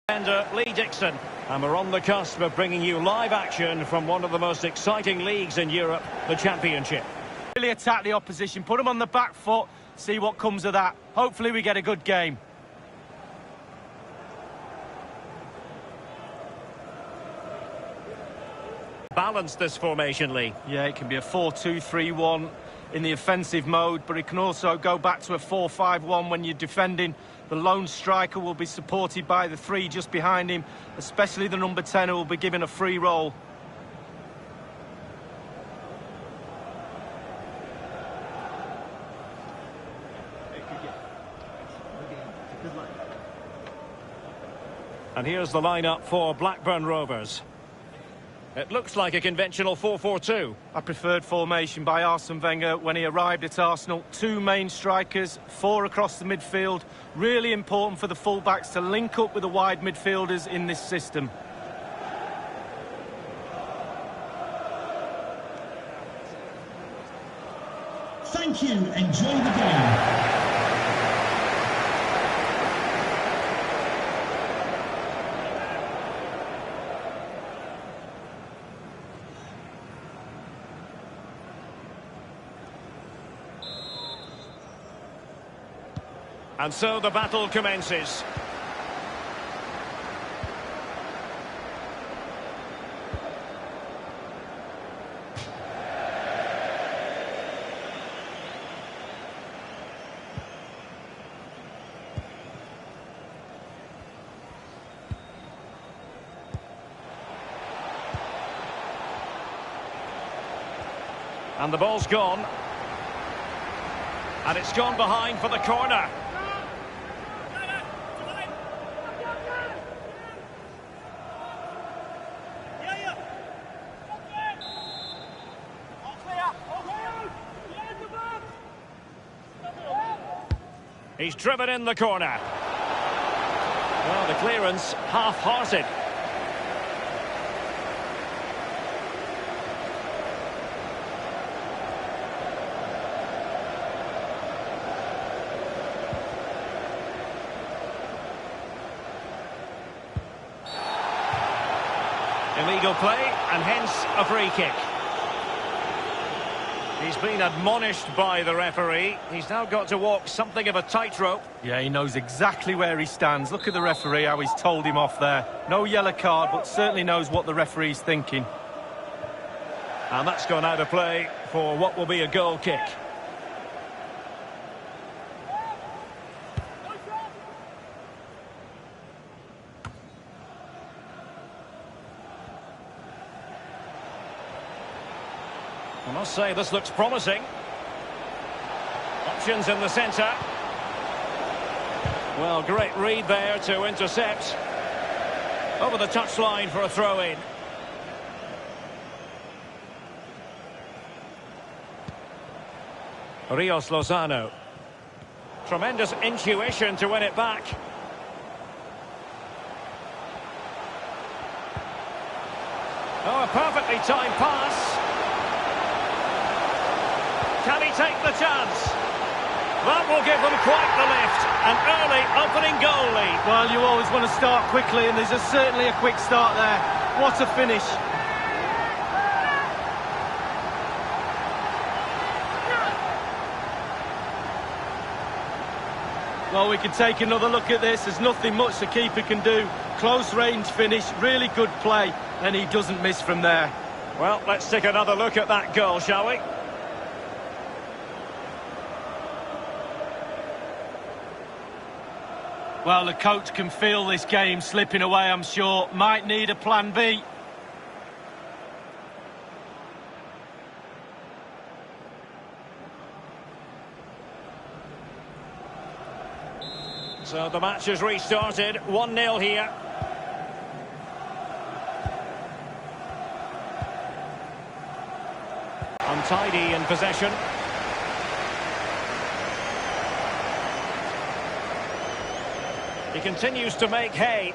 Defender Lee Dixon, and we're on the cusp of bringing you live action from one of the most exciting leagues in Europe, the Championship. Really attack the opposition, put them on the back foot, see what comes of that. Hopefully we get a good game. Balance this formation, Lee. Yeah, it can be a 4-2-3-1 in the offensive mode, but it can also go back to a 4-5-1 when you're defending. The lone striker will be supported by the three just behind him, especially the number 10 who will be given a free role. And here's the lineup for Blackburn Rovers. It looks like a conventional 4-4-2. A preferred formation by Arsene Wenger when he arrived at Arsenal. Two main strikers, four across the midfield. Really important for the fullbacks to link up with the wide midfielders in this system. Thank you. Enjoy the game. And so the battle commences. And the ball's gone. And it's gone behind for the corner. He's driven in the corner. Well, the clearance half-hearted. Illegal play, and hence a free kick. He's been admonished by the referee. He's now got to walk something of a tightrope. Yeah, he knows exactly where he stands. Look at the referee, how he's told him off there. No yellow card, but certainly knows what the referee's thinking. And that's gone out of play for what will be a goal kick. I must say, this looks promising. Options in the centre. Well, great read there to intercept. Over the touchline for a throw-in. Rios Lozano. Tremendous intuition to win it back. Oh, a perfectly timed pass. Can he take the chance? That will give them quite the lift. An early opening goal lead. Well, you always want to start quickly, and there's certainly a quick start there. What a finish. Well, we can take another look at this. There's nothing much the keeper can do. Close range finish, really good play, and he doesn't miss from there. Well, let's take another look at that goal, shall we? Well, the coach can feel this game slipping away, I'm sure. Might need a plan B. So the match has restarted. 1-0 here. Untidy in possession. He continues to make hay.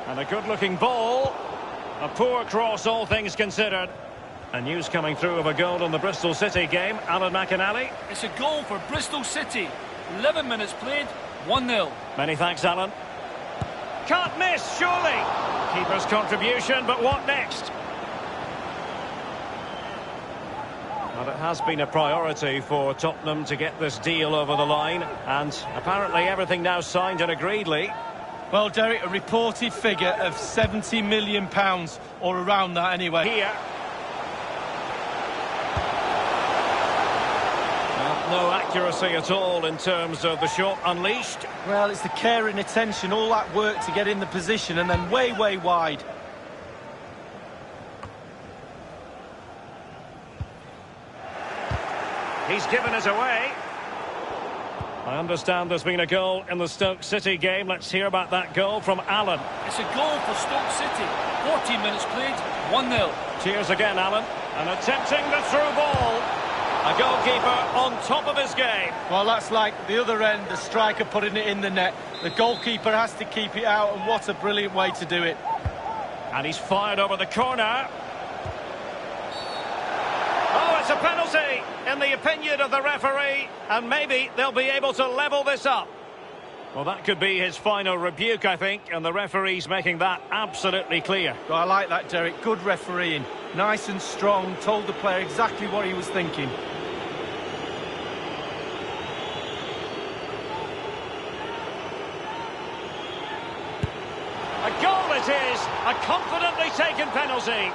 And a good-looking ball. A poor cross, all things considered. And news coming through of a goal in the Bristol City game. Alan McInally. It's a goal for Bristol City. 11 minutes played, 1-0. Many thanks, Alan. can't miss, surely. Keeper's contribution, but what next? Well, it has been a priority for Tottenham to get this deal over the line, and apparently everything now signed and agreed, Lee. Well, Derek, a reported figure of £70 million, or around that anyway. Here. No accuracy at all in terms of the shot unleashed. Well, it's the care and attention, all that work to get in the position, and then way, way wide. He's given it away. I understand there's been a goal in the Stoke City game. Let's hear about that goal from Alan. It's a goal for Stoke City. 14 minutes played, 1-0. Cheers again, Alan. And attempting the through ball. A goalkeeper on top of his game. Well, that's like the other end, the striker putting it in the net. The goalkeeper has to keep it out, and what a brilliant way to do it. And he's fired over the corner. Oh, it's a penalty, in the opinion of the referee, and maybe they'll be able to level this up. Well, that could be his final rebuke, I think, and the referee's making that absolutely clear. Well, I like that, Derek. Good refereeing. Nice and strong, told the player exactly what he was thinking. A goal it is, a confidently taken penalty.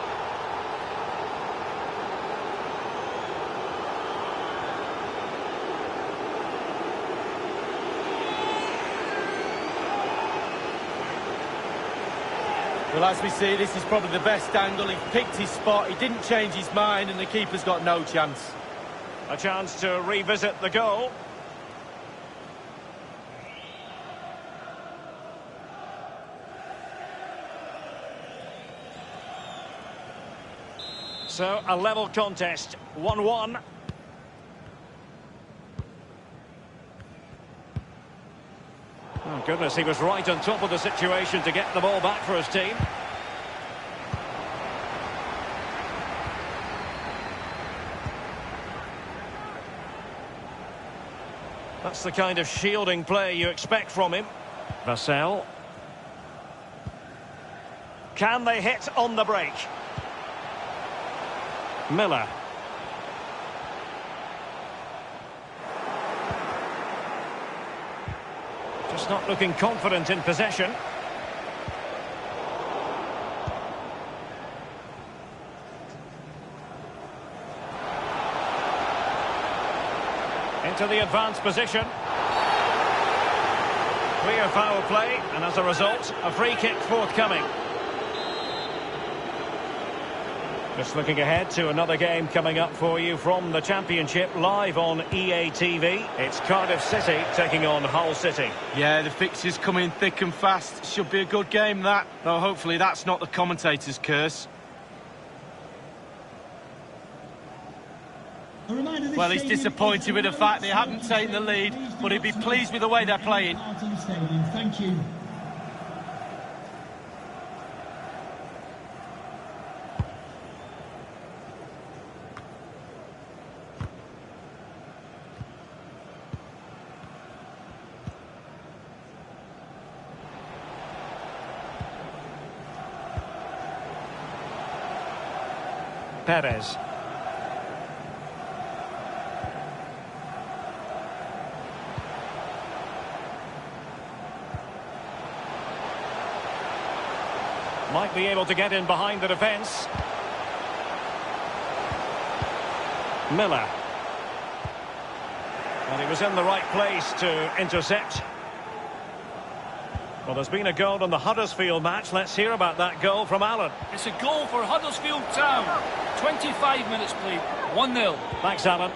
Well, as we see, this is probably the best angle. He picked his spot, he didn't change his mind, and the keeper's got no chance. A chance to revisit the goal. So, a level contest, 1-1. Oh, goodness, he was right on top of the situation to get the ball back for his team. That's the kind of shielding play you expect from him. Vassell. Can they hit on the break? Miller. Just not looking confident in possession. Into the advanced position. Clear foul play, and as a result, a free kick forthcoming. Just looking ahead to another game coming up for you from the Championship, live on EA TV. It's Cardiff City taking on Hull City. Yeah, the fixtures coming thick and fast. Should be a good game, that. Though hopefully that's not the commentator's curse. Well, he's disappointed with the fact they haven't taken the lead, but he'd be pleased with the way they're playing. Thank you. Perez. Might be able to get in behind the defence. Miller. And he was in the right place to intercept. Well, there's been a goal in the Huddersfield match. Let's hear about that goal from Alan. It's a goal for Huddersfield Town. 25 minutes played, 1-0. Thanks, Alan.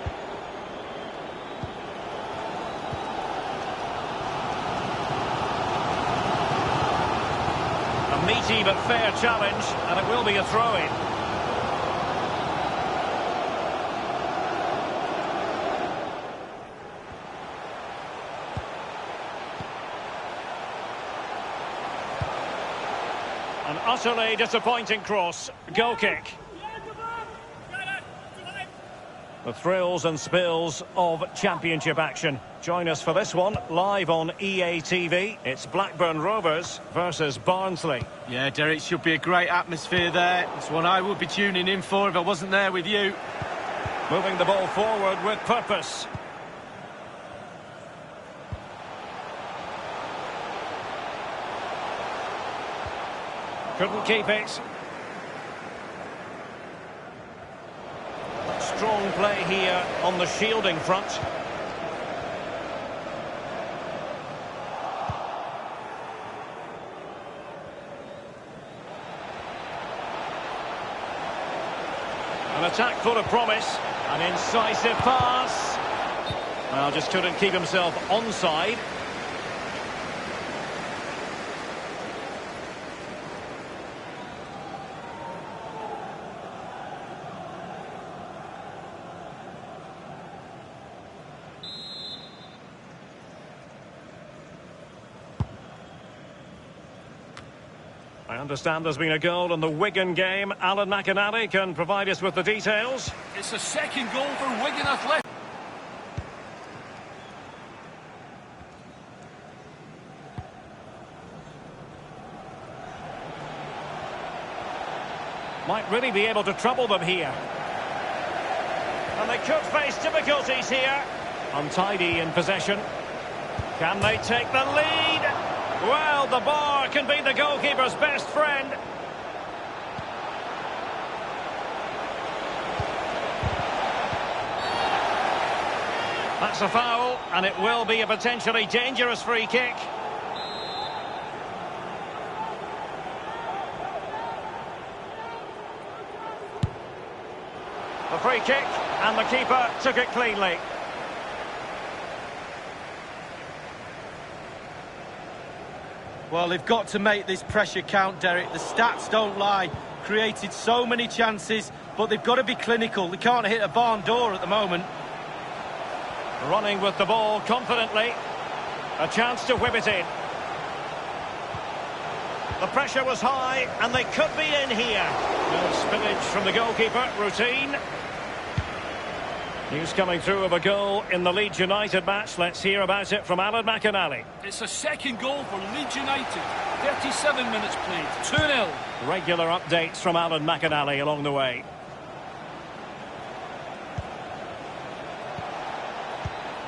A meaty but fair challenge, and it will be a throw-in. An utterly disappointing cross. Goal kick. The thrills and spills of championship action. Join us for this one, live on EA TV. It's Blackburn Rovers versus Barnsley. Yeah, Derek, should be a great atmosphere there. It's one I would be tuning in for if I wasn't there with you. Moving the ball forward with purpose. Couldn't keep it. Strong play here on the shielding front. An attack full of promise. An incisive pass. Well, just couldn't keep himself onside. I understand there's been a goal in the Wigan game. Alan McInally can provide us with the details. It's a second goal for Wigan Athletic. Might really be able to trouble them here. And they could face difficulties here. Untidy in possession. Can they take the lead? Well, the bar can be the goalkeeper's best friend. That's a foul, and it will be a potentially dangerous free kick. The free kick, and the keeper took it cleanly. Well, they've got to make this pressure count, Derek. The stats don't lie. Created so many chances, but they've got to be clinical. They can't hit a barn door at the moment. Running with the ball confidently. A chance to whip it in. The pressure was high, and they could be in here. No spillage from the goalkeeper. Routine. News coming through of a goal in the Leeds United match. Let's hear about it from Alan McInally. It's a second goal for Leeds United. 37 minutes played. 2-0. Regular updates from Alan McInally along the way.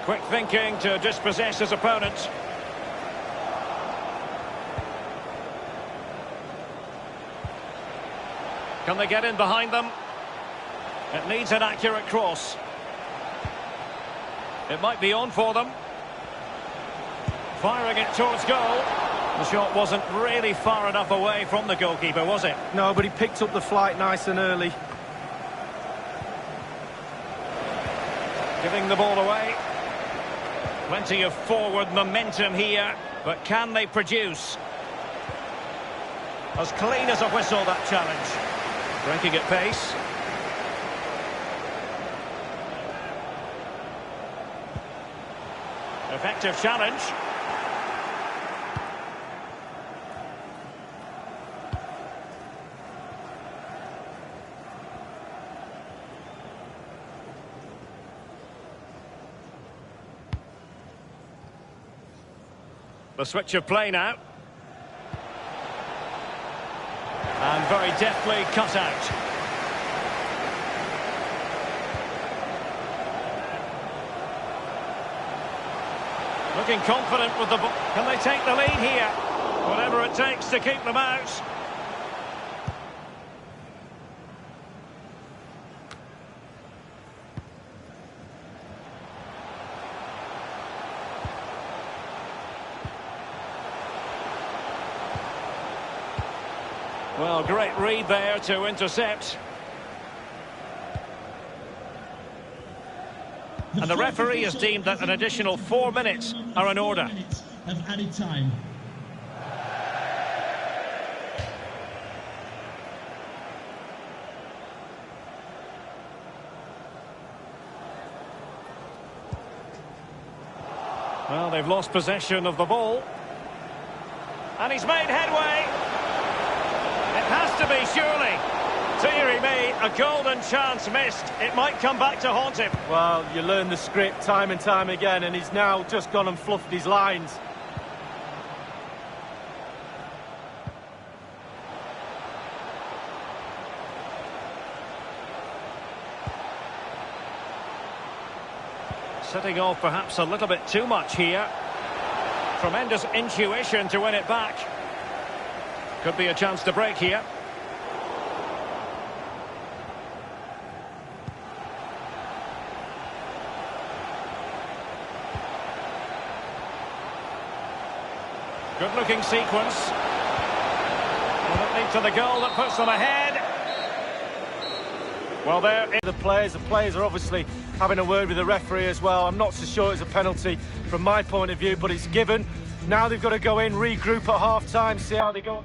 Quick thinking to dispossess his opponent. Can they get in behind them? It needs an accurate cross. It might be on for them. Firing it towards goal. The shot wasn't really far enough away from the goalkeeper, was it? No, but he picked up the flight nice and early. Giving the ball away. Plenty of forward momentum here, but can they produce? As clean as a whistle, that challenge. Breaking at pace. Effective challenge. The switch of play now. And very deftly cut out. Looking confident with the ball. Can they take the lead here? Whatever it takes to keep them out. Well, great read there to intercept. And the referee has deemed that an additional 4 minutes are in order. 4 minutes of added time. Well, they've lost possession of the ball. And he's made headway. It has to be, surely. Deary me, a golden chance missed. It might come back to haunt him. Well, you learn the script time and time again, and he's now just gone and fluffed his lines. Setting off perhaps a little bit too much here. Tremendous intuition to win it back. Could be a chance to break here. Good looking sequence. Will it lead to the goal that puts them ahead? Well, The players are obviously having a word with the referee as well. I'm not so sure it's a penalty from my point of view, but it's given. Now they've got to go in, regroup at half-time, see how they go.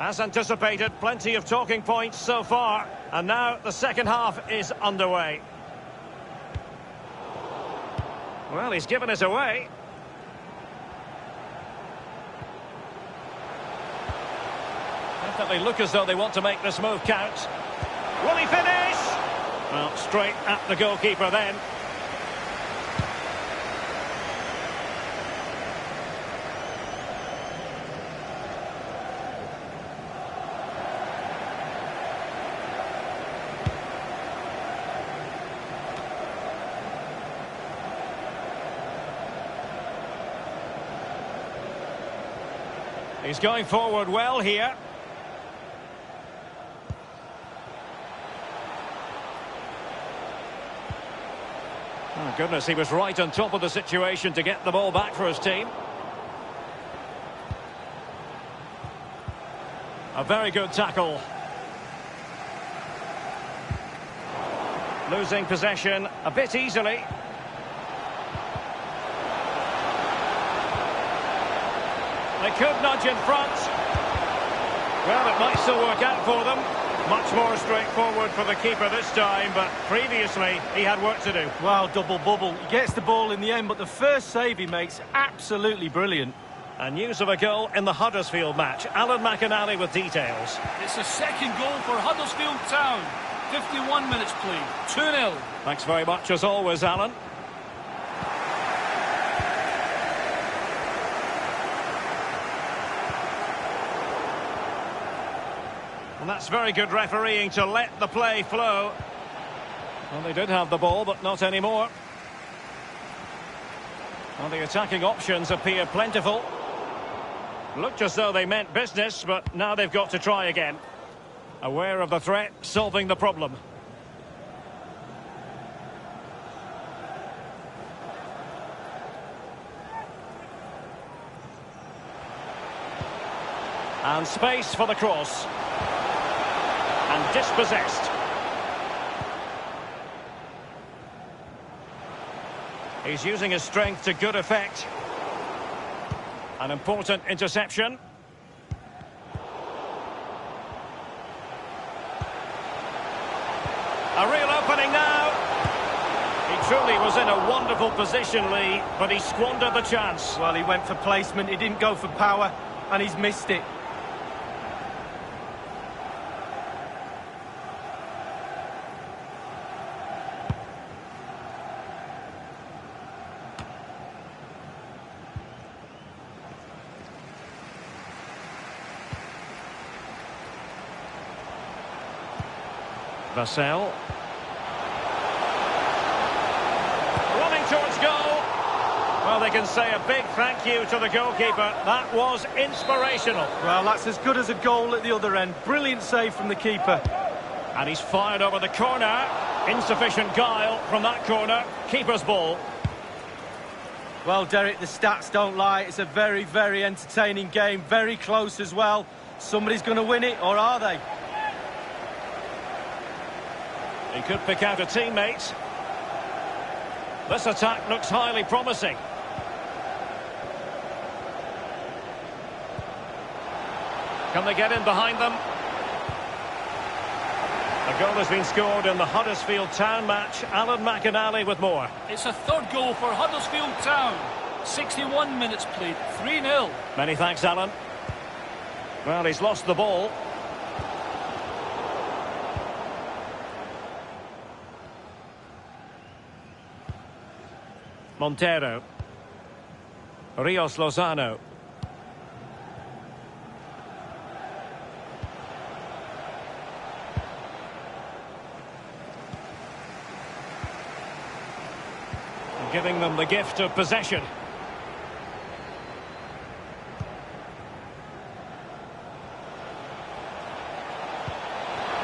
As anticipated, plenty of talking points so far. And now the second half is underway. Well, he's given it away. Definitely look as though they want to make this move count. Will he finish? Well, straight at the goalkeeper then. He's going forward well here. Oh goodness, he was right on top of the situation to get the ball back for his team. A very good tackle. Losing possession a bit easily. They could nudge in front. Well, it might still work out for them. Much more straightforward for the keeper this time, but previously he had work to do. Wow, double bubble. He gets the ball in the end, but the first save he makes, absolutely brilliant. And news of a goal in the Huddersfield match. Alan McInally with details. It's a second goal for Huddersfield Town. 51 minutes played. 2-0. Thanks very much as always, Alan. And that's very good refereeing to let the play flow. Well, they did have the ball, but not anymore. Well, the attacking options appear plentiful. Looked as though they meant business, but now they've got to try again. Aware of the threat, solving the problem. And space for the cross. And dispossessed. He's using his strength to good effect. An important interception. A real opening now. He truly was in a wonderful position, Lee, but he squandered the chance. Well, he went for placement, he didn't go for power, and he's missed it. Vassell. Running towards goal. Well, they can say a big thank you to the goalkeeper. That was inspirational. Well, that's as good as a goal at the other end. Brilliant save from the keeper. And he's fired over the corner. Insufficient guile from that corner. Keeper's ball. Well, Derek, the stats don't lie. It's a very, very entertaining game. Very close as well. Somebody's going to win it, or are they? He could pick out a teammate. This attack looks highly promising. Can they get in behind them? A goal has been scored in the Huddersfield Town match. Alan McInally with more. It's a third goal for Huddersfield Town. 61 minutes played, 3-0. Many thanks, Alan. Well, he's lost the ball. Montero. Rios Lozano. Giving them the gift of possession.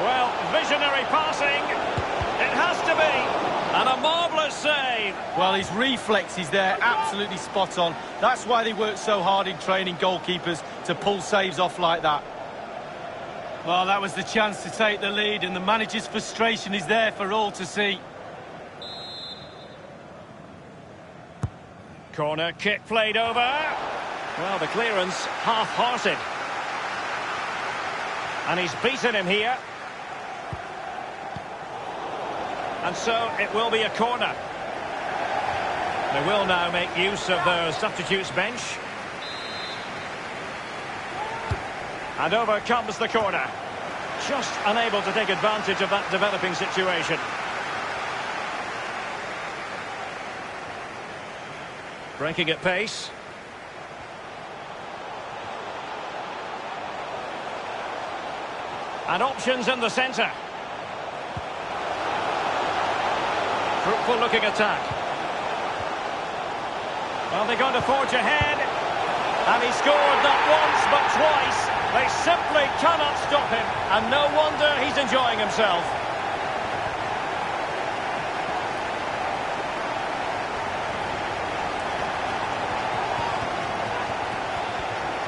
Well, visionary passing. It has to be. And a marvellous save. Well, his reflexes there, absolutely spot on. That's why they work so hard in training goalkeepers, to pull saves off like that. Well, that was the chance to take the lead, and the manager's frustration is there for all to see. Corner kick played over. Well, the clearance half-hearted. And he's beaten him here. And so it will be a corner. They will now make use of their substitutes bench. And over comes the corner. Just unable to take advantage of that developing situation. Breaking at pace. And options in the centre. Fruitful looking attack. Well, they're going to forge ahead. And he scored not once but twice. They simply cannot stop him. And no wonder he's enjoying himself.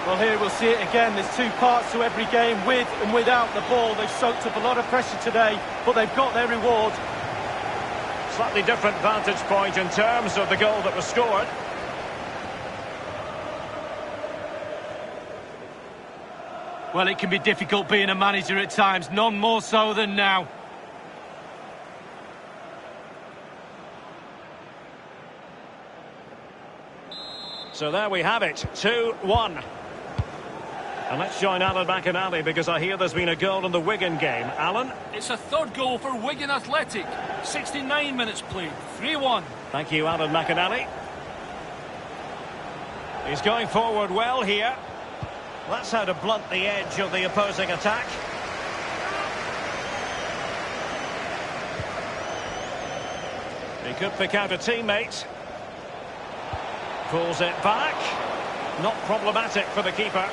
Well, here we'll see it again. There's two parts to every game, with and without the ball. They've soaked up a lot of pressure today, but they've got their reward. Slightly different vantage point in terms of the goal that was scored. Well, it can be difficult being a manager at times, none more so than now. So there we have it, 2-1. And let's join Alan McInally, because I hear there's been a goal in the Wigan game. Alan? It's a third goal for Wigan Athletic. 69 minutes played, 3-1. Thank you, Alan McInally. He's going forward well here. That's how to blunt the edge of the opposing attack. He could pick out a teammate. Pulls it back. Not problematic for the keeper.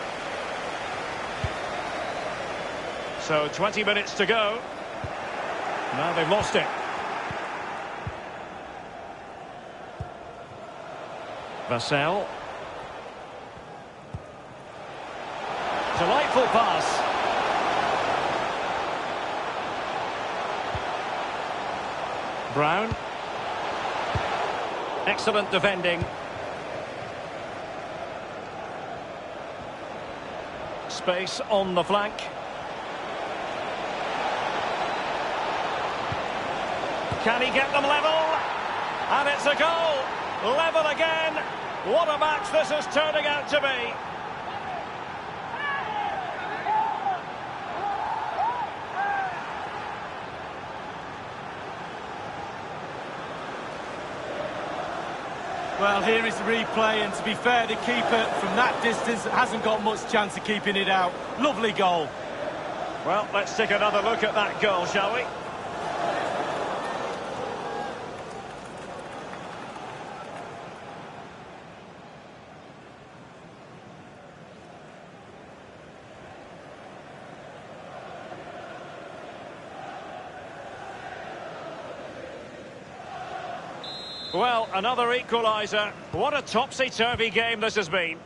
So 20 minutes to go. Now they've lost it. Vassell. Delightful pass. Brown. Excellent defending. Space on the flank. Can he get them level? And it's a goal! Level again! What a match this is turning out to be! Well, here is the replay, and to be fair, the keeper from that distance hasn't got much chance of keeping it out. Lovely goal. Well, let's take another look at that goal, shall we? Well, another equaliser. What a topsy-turvy game this has been.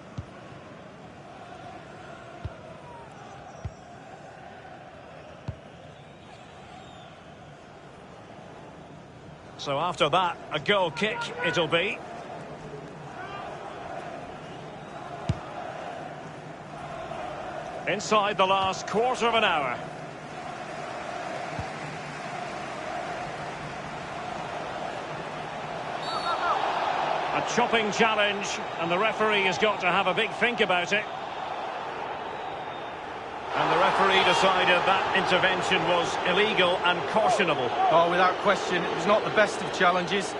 So after that, a goal kick it'll be. Inside the last quarter of an hour. A chopping challenge, and the referee has got to have a big think about it. And the referee decided that intervention was illegal and cautionable. Oh, without question, it was not the best of challenges.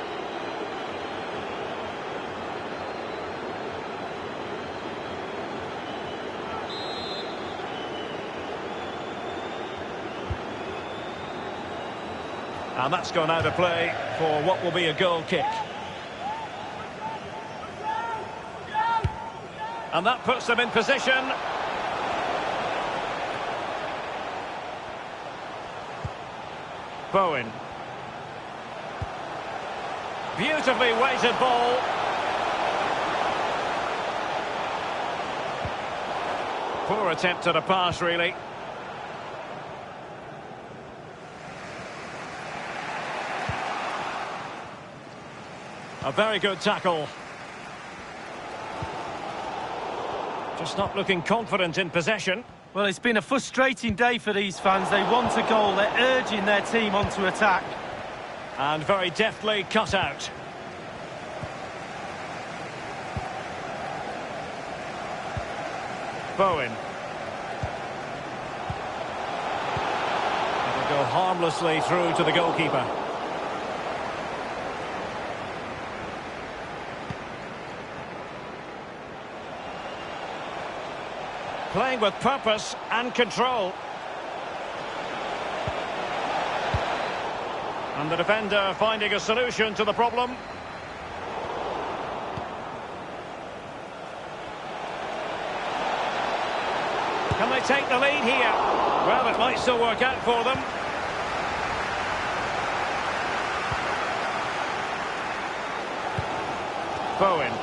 And that's gone out of play for what will be a goal kick. And that puts them in position. Bowen. Beautifully weighted ball. Poor attempt at a pass, really. A very good tackle. Just not looking confident in possession. Well, it's been a frustrating day for these fans. They want a goal, they're urging their team onto attack. And very deftly cut out. Bowen. It'll go harmlessly through to the goalkeeper. Playing with purpose and control. And the defender finding a solution to the problem. Can they take the lead here? Well, it might still work out for them. Bowen.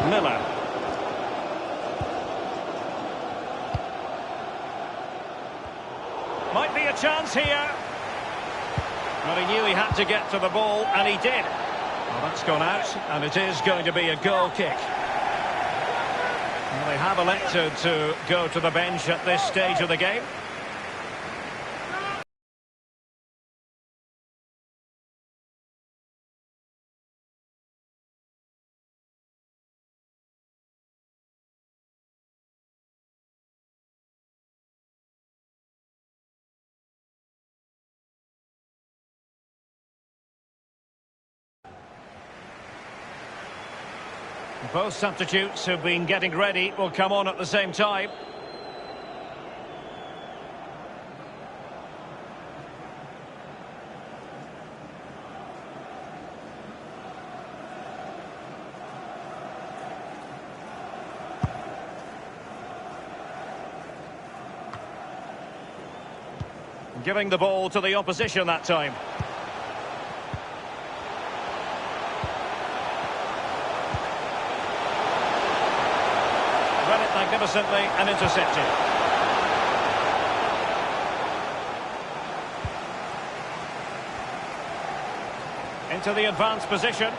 Miller. Might be a chance here. But he knew he had to get to the ball, and he did. Well, that's gone out, and it is going to be a goal kick. Well, they have elected to go to the bench at this stage of the game. Both substitutes who've been getting ready will come on at the same time. Giving the ball to the opposition that time. Magnificently and intercepted. Into the advanced position.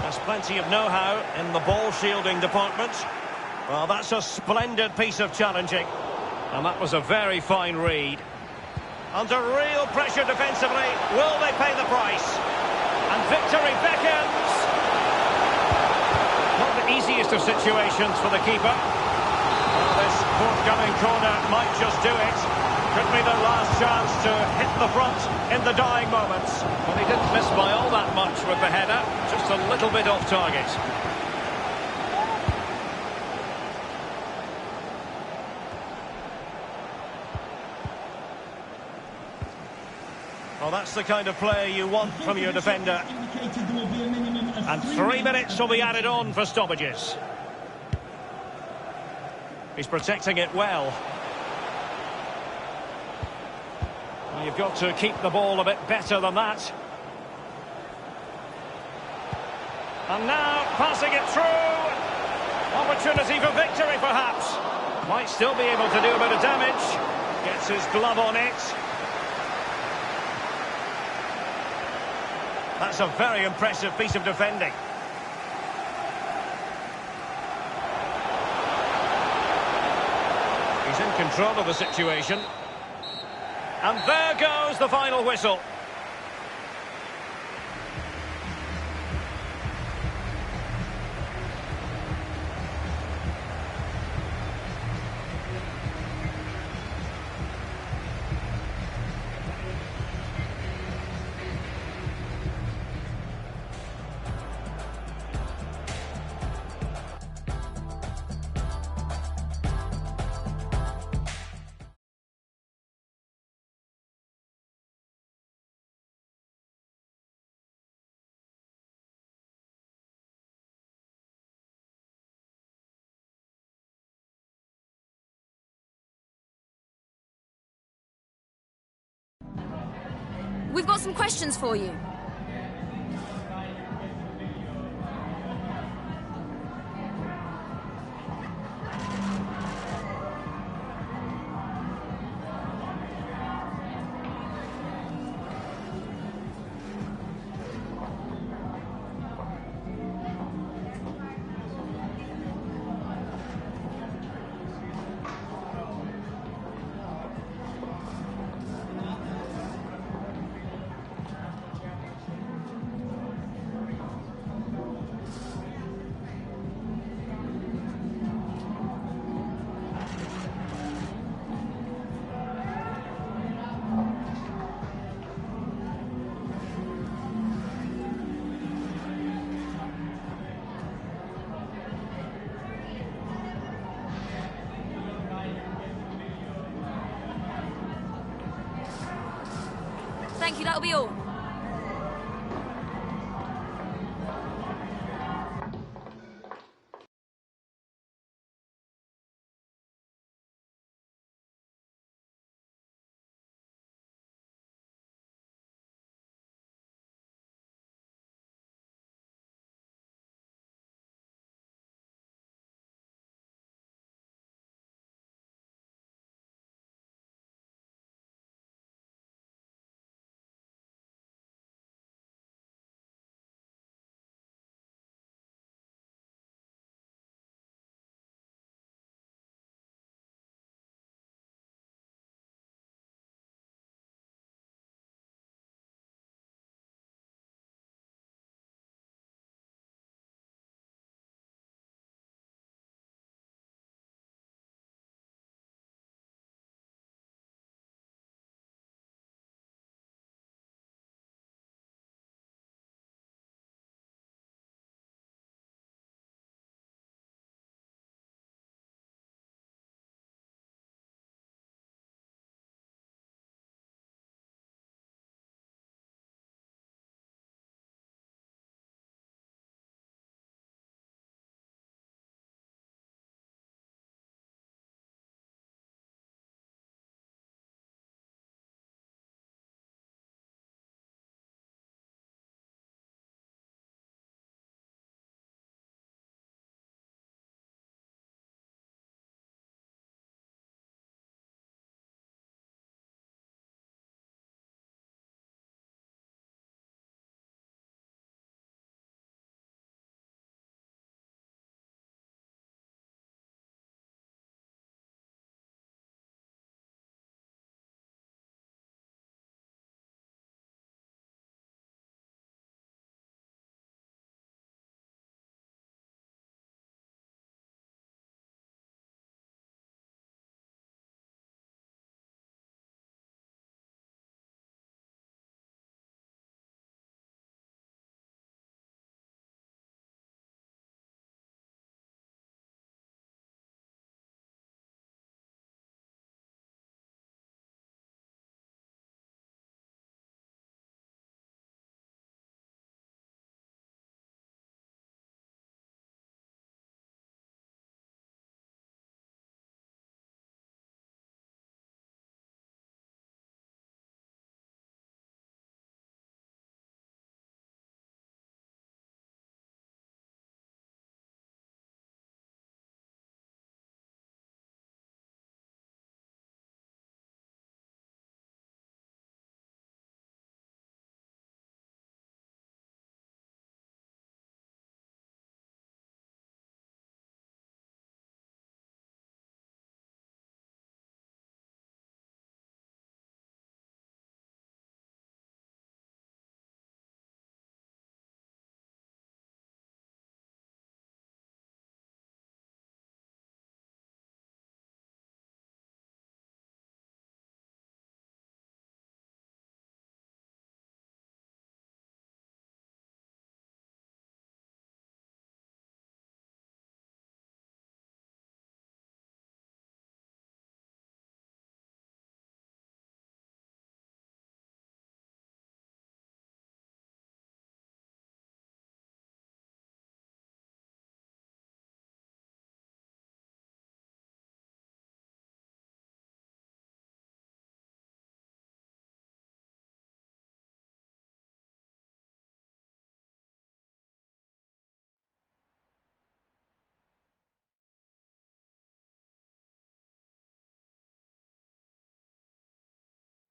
There's plenty of know-how in the ball shielding department. Well, that's a splendid piece of challenging. And that was a very fine read. Under real pressure defensively, will they pay the price? And victory beckons. Not the easiest of situations for the keeper. Well, this forthcoming corner might just do it. Could be their last chance to hit the front in the dying moments. But he didn't miss by all that much with the header. Just a little bit off target. Well, that's the kind of player you want from your defender. Indicated there will be a minimum of And 3 minutes will be added on for stoppages. He's protecting it well. Well, you've got to keep the ball a bit better than that. And now, passing it through. Opportunity for victory, perhaps. Might still be able to do a bit of damage. Gets his glove on it. That's a very impressive piece of defending. He's in control of the situation. And there goes the final whistle. We've got some questions for you. Thank you, that'll be all.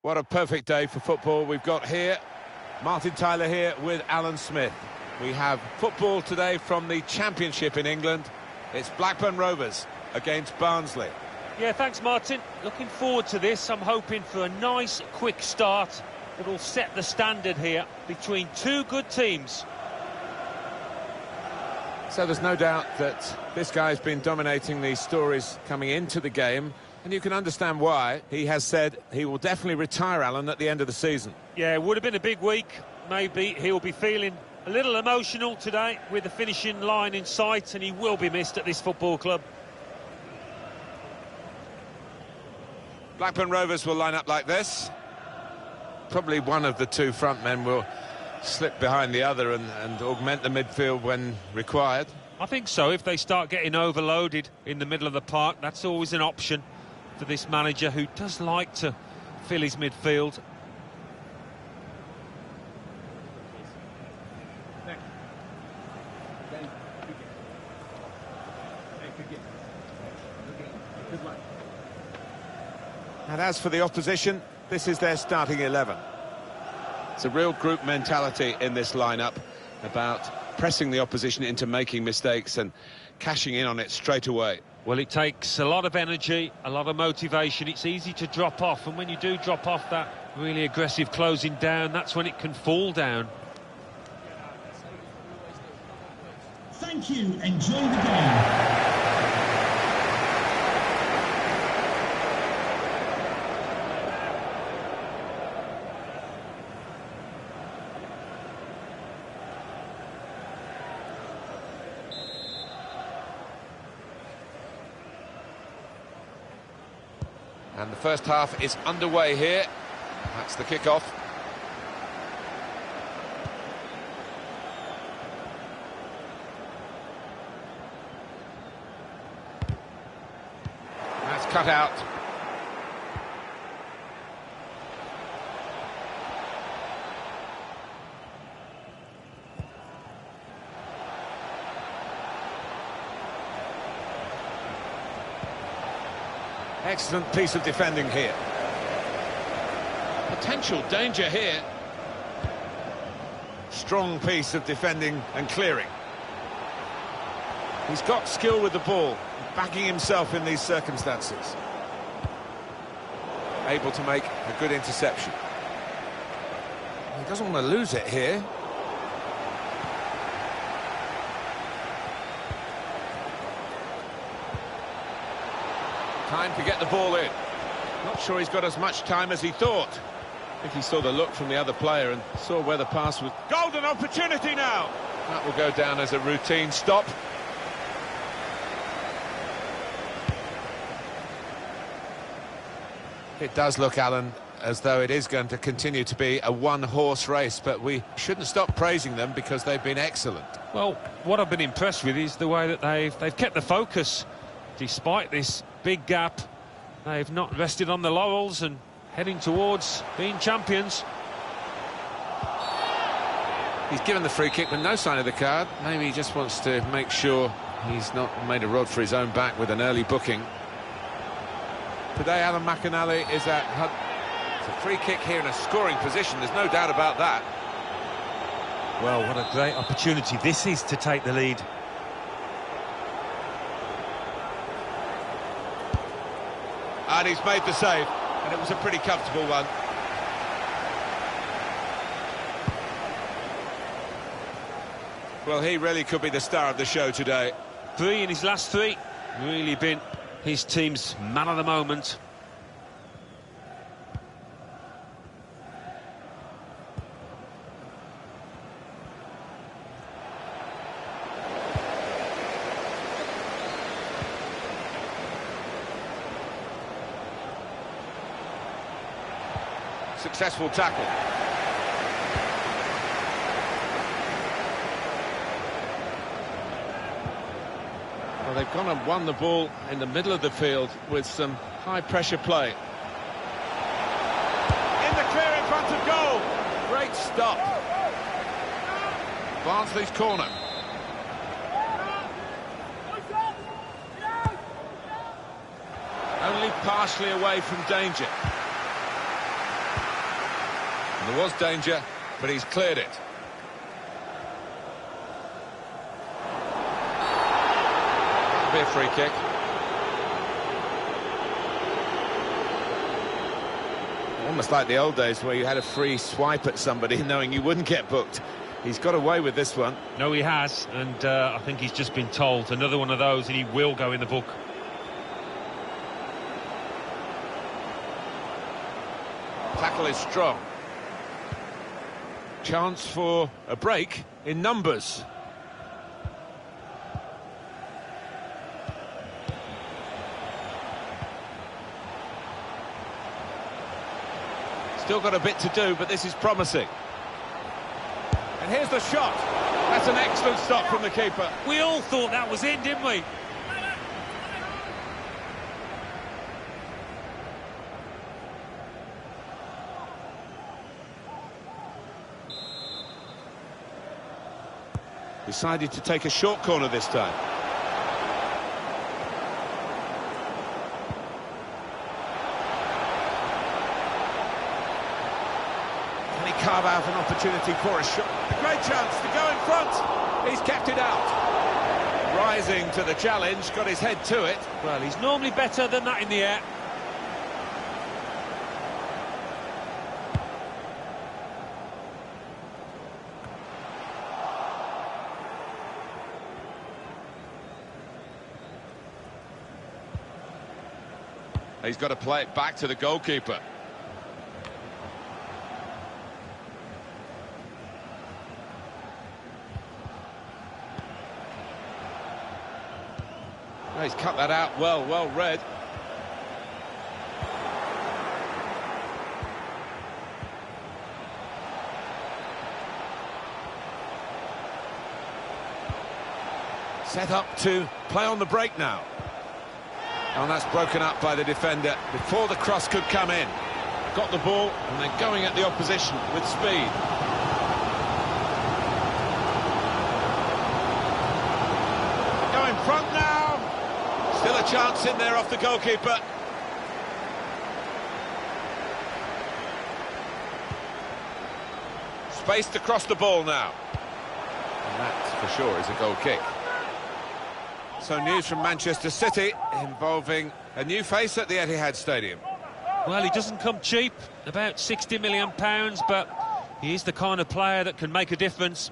What a perfect day for football we've got here. Martin Tyler here with Alan Smith. We have football today from the Championship in England. It's Blackburn Rovers against Barnsley. Yeah, thanks, Martin. Looking forward to this. I'm hoping for a nice, quick start that will set the standard here between two good teams. So there's no doubt that this guy's been dominating these stories coming into the game, and you can understand why. He has said he will definitely retire, Alan, at the end of the season. Yeah, it would have been a big week. Maybe he'll be feeling a little emotional today with the finishing line in sight, and he will be missed at this football club. Blackburn Rovers will line up like this. Probably one of the two front men will slip behind the other and augment the midfield when required. I think so. If they start getting overloaded in the middle of the park, that's always an option for this manager, who does like to fill his midfield. And as for the opposition, this is their starting 11. It's a real group mentality in this lineup about pressing the opposition into making mistakes and cashing in on it straight away. Well, it takes a lot of energy, a lot of motivation. It's easy to drop off, and when you do drop off that really aggressive closing down, that's when it can fall down. Thank you. Enjoy the game. And the first half is underway here. That's the kick-off. That's cut out. Excellent piece of defending here. Potential danger here. Strong piece of defending and clearing. He's got skill with the ball, backing himself in these circumstances. Able to make a good interception. He doesn't want to lose it here. Time to get the ball in. Not sure he's got as much time as he thought. I think he saw the look from the other player and saw where the pass was. Golden opportunity now! That will go down as a routine stop. It does look, Alan, as though it is going to continue to be a one-horse race, but we shouldn't stop praising them because they've been excellent. Well, what I've been impressed with is the way that they've kept the focus. Despite this big gap, they've not rested on the laurels and heading towards being champions. He's given the free kick with no sign of the card. Maybe he just wants to make sure he's not made a rod for his own back with an early booking. Today, Alan McAnally is at Hunt. It's a free kick here in a scoring position, there's no doubt about that. Well, what a great opportunity this is to take the lead. And he's made the save, and it was a pretty comfortable one. Well, he really could be the star of the show today. 3 in his last 3. Really been his team's man of the moment. Successful tackle. Well, they've gone and won the ball in the middle of the field with some high-pressure play. In the clear in front of goal. Great stop. Barnsley's corner. Only partially away from danger. And there was danger, but he's cleared it. That'll be a free kick. Almost like the old days where you had a free swipe at somebody knowing you wouldn't get booked. He's got away with this one. No, he has, and I think he's just been told another one of those and he will go in the book. Tackle is strong. Chance for a break in numbers. Still got a bit to do, but this is promising. And here's the shot. That's an excellent stop from the keeper. We all thought that was in, didn't we? Decided to take a short corner this time. Can he carve out an opportunity for a shot? A great chance to go in front. He's kept it out. Rising to the challenge, got his head to it. Well, he's normally better than that in the air. He's got to play it back to the goalkeeper. Oh, he's cut that out well read. Set up to play on the break now. And that's broken up by the defender before the cross could come in. Got the ball and they're going at the opposition with speed. Go in front now. Still a chance in there off the goalkeeper. Spaced across the ball now. And that, for sure, is a goal kick. So news from Manchester City involving a new face at the Etihad Stadium. Well, he doesn't come cheap, about £60 million, but he is the kind of player that can make a difference.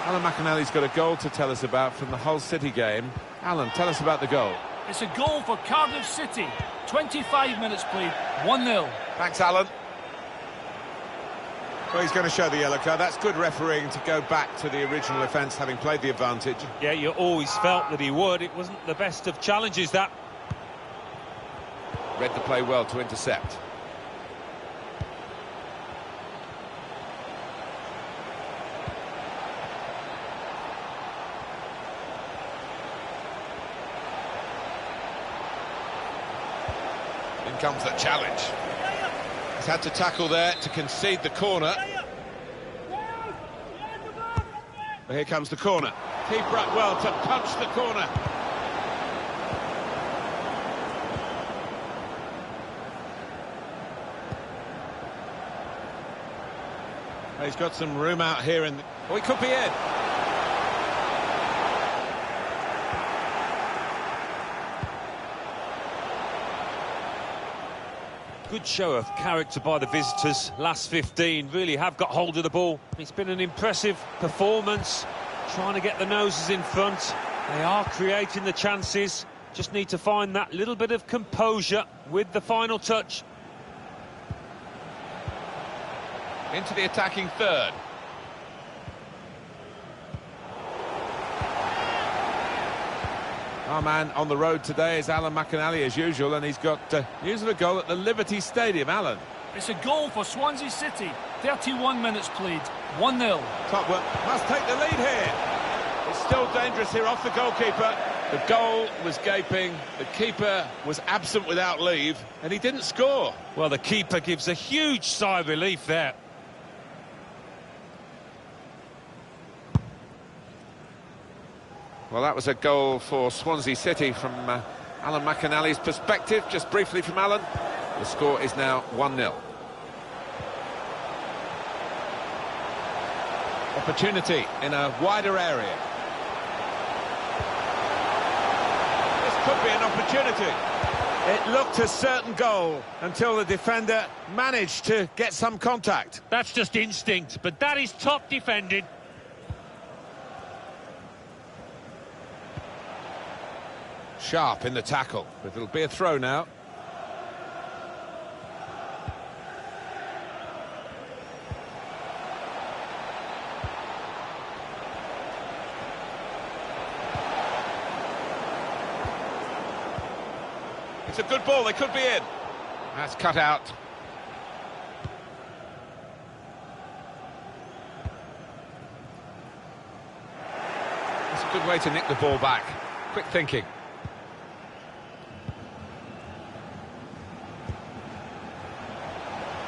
Alan McAnally's got a goal to tell us about from the Hull City game. Alan, tell us about the goal. It's a goal for Cardiff City. 25 minutes played, 1-0. Thanks, Alan. Well, he's going to show the yellow card. That's good refereeing to go back to the original offence, having played the advantage. Yeah, you always felt that he would. It wasn't the best of challenges, that. Read the play well to intercept. In comes the challenge. He's had to tackle there to concede the corner. But here comes the corner. Keeper up well to punch the corner. He's got some room out here in the... Oh, he could be in. Good show of character by the visitors. Last 15 really have got hold of the ball. It's been an impressive performance, trying to get the noses in front. They are creating the chances. Just need to find that little bit of composure with the final touch. Into the attacking third. Our man on the road today is Alan McAnally, as usual, and he's got news of a goal at the Liberty Stadium. Alan. It's a goal for Swansea City. 31 minutes played, 1-0. Top work, must take the lead here. It's still dangerous here off the goalkeeper. The goal was gaping, the keeper was absent without leave, and he didn't score. Well, the keeper gives a huge sigh of relief there. Well, that was a goal for Swansea City from Alan McInally's perspective. Just briefly from Alan, the score is now 1-0. Opportunity in a wider area. This could be an opportunity. It looked a certain goal until the defender managed to get some contact. That's just instinct, but that is top defending. Sharp in the tackle, but it'll be a throw now. It's a good ball, they could be in. That's cut out. It's a good way to nick the ball back. Quick thinking.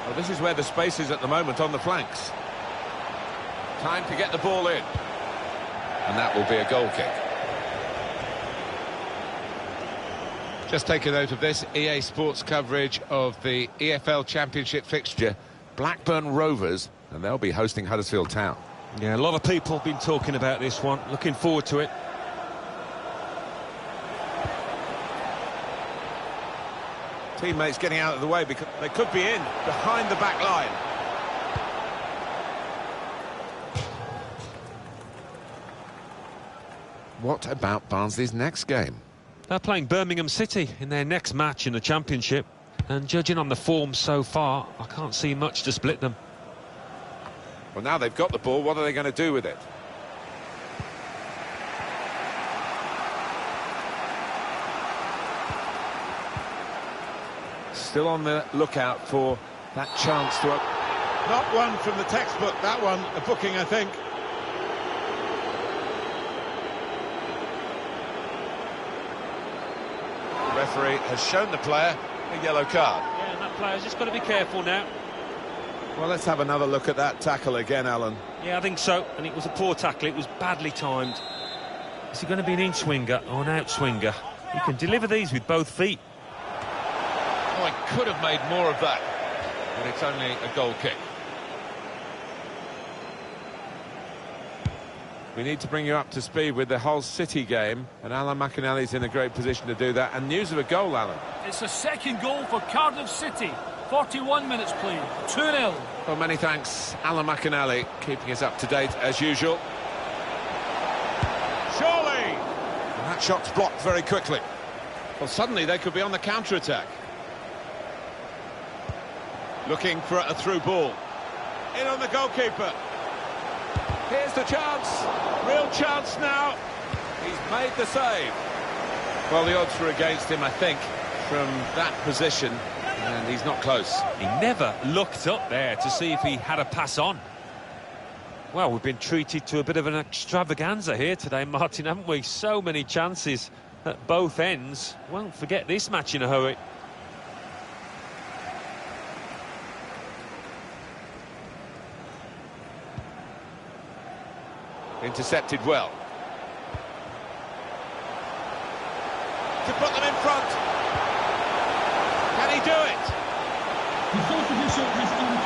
Well, this is where the space is at the moment on the flanks. Time to get the ball in. And that will be a goal kick. Just take a note of this, EA Sports coverage of the EFL Championship fixture, Blackburn Rovers, and they'll be hosting Huddersfield Town. Yeah, a lot of people have been talking about this one. Looking forward to it. Teammates getting out of the way because they could be in behind the back line. What about Barnsley's next game? They're playing Birmingham City in their next match in the Championship. And judging on the form so far, I can't see much to split them. Well, now they've got the ball, what are they going to do with it? Still on the lookout for that chance to... Not one from the textbook, that one, a booking, I think. The referee has shown the player a yellow card. Yeah, and that player's just got to be careful now. Well, let's have another look at that tackle again, Alan. Yeah, I think so, and it was a poor tackle, it was badly timed. Is he going to be an in-swinger or an out-swinger? He can deliver these with both feet. Oh, he could have made more of that, but it's only a goal kick. We need to bring you up to speed with the Hull City game, and Alan McInally's in a great position to do that. And news of a goal, Alan. It's a second goal for Cardiff City. 41 minutes played, 2-0. Well, many thanks, Alan McInally, keeping us up to date as usual. Surely! And that shot's blocked very quickly. Well, suddenly they could be on the counter-attack. Looking for a through ball. In on the goalkeeper. Here's the chance. Real chance now. He's made the save. Well, the odds were against him, I think, from that position. And he's not close. He never looked up there to see if he had a pass on. Well, we've been treated to a bit of an extravaganza here today, Martin, haven't we? So many chances at both ends. Won't forget this match in a hurry. Intercepted well. To put them in front. Can he do it?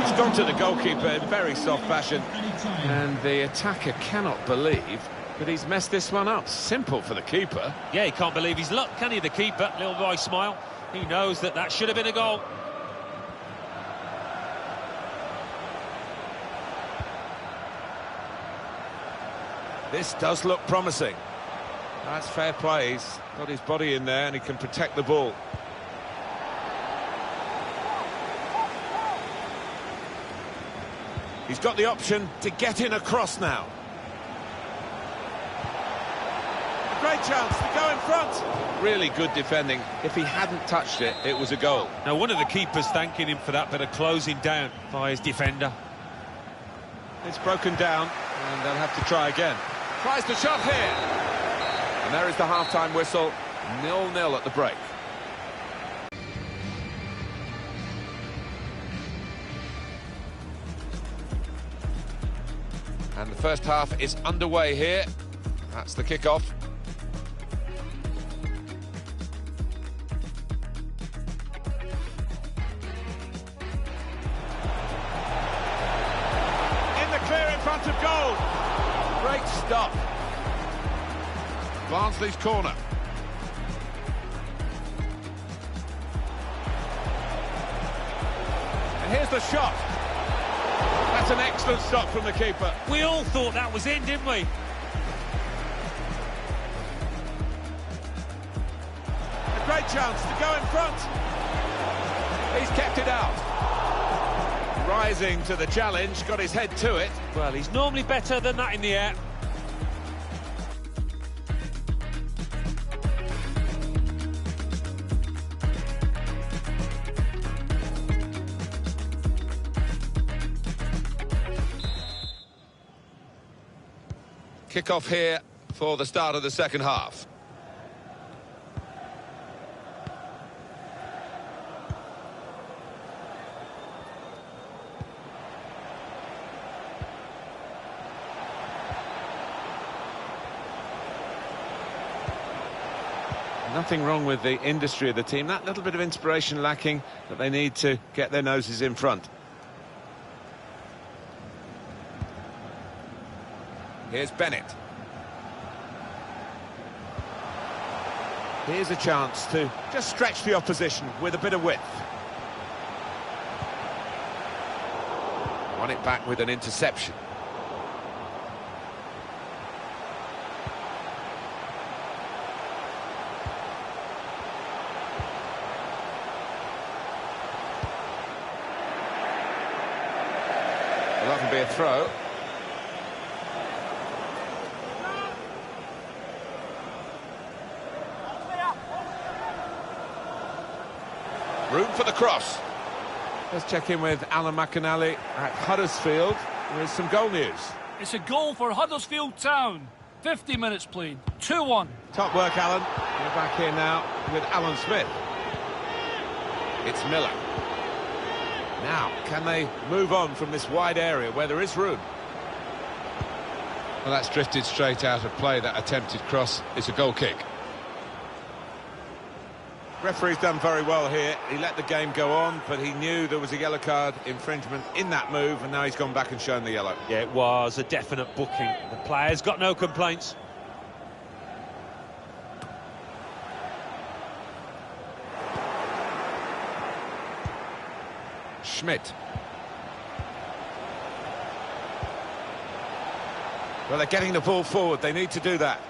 He's gone to the goalkeeper in very soft fashion. And the attacker cannot believe that he's messed this one up. Simple for the keeper. Yeah, he can't believe his luck, can he, the keeper? Little boy smile. He knows that that should have been a goal. This does look promising. That's fair play. He's got his body in there and he can protect the ball. He's got the option to get in across now. A great chance to go in front. Really good defending. If he hadn't touched it, it was a goal. Now, one of the keepers thanking him for that bit of closing down by his defender. It's broken down and they'll have to try again. Tries the shot here. And there is the half-time whistle, 0-0 at the break. And the first half is underway here. That's the kick-off. In the clear in front of goal. Great stop. Barnsley's corner. And here's the shot. That's an excellent stop from the keeper. We all thought that was in, didn't we? A great chance to go in front. He's kept it out. Rising to the challenge, got his head to it. Well, he's normally better than that in the air. Kick-off here for the start of the second half. Nothing wrong with the industry of the team. That little bit of inspiration lacking that they need to get their noses in front. Here's Bennett. Here's a chance to just stretch the opposition with a bit of width. Won it back with an interception. Well, that can be a throw. Room for the cross. Let's check in with Alan McAnally at Huddersfield with some goal news. It's a goal for Huddersfield Town. 50 minutes played. 2-1. Top work, Alan. We're back here now with Alan Smith. It's Miller. Now, can they move on from this wide area where there is room? Well, that's drifted straight out of play, that attempted cross. It's a goal kick. Referee's done very well here. He let the game go on, but he knew there was a yellow card infringement in that move, and now he's gone back and shown the yellow. Yeah, it was a definite booking. The player's got no complaints. Schmidt. Well, they're getting the ball forward. They need to do that.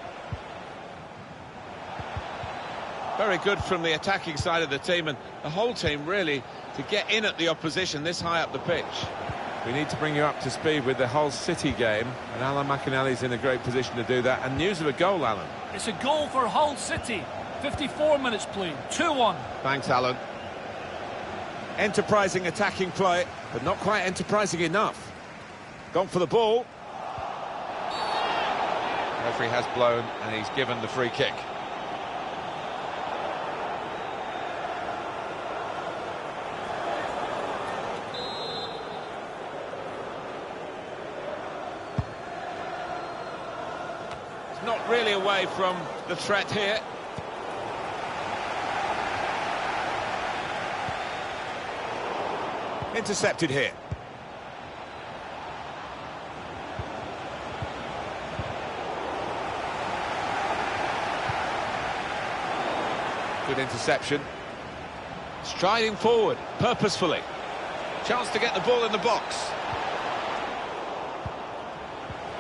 Very good from the attacking side of the team, and the whole team really to get in at the opposition this high up the pitch. We need to bring you up to speed with the whole City game, and Alan McAnally's in a great position to do that. And news of a goal, Alan. It's a goal for Hull City. 54 minutes played. 2-1. Thanks, Alan. Enterprising attacking play, but not quite enterprising enough. Gone for the ball. Referee has blown, and he's given the free kick. Not really away from the threat here. Intercepted here. Good interception. Striding forward, purposefully. Chance to get the ball in the box.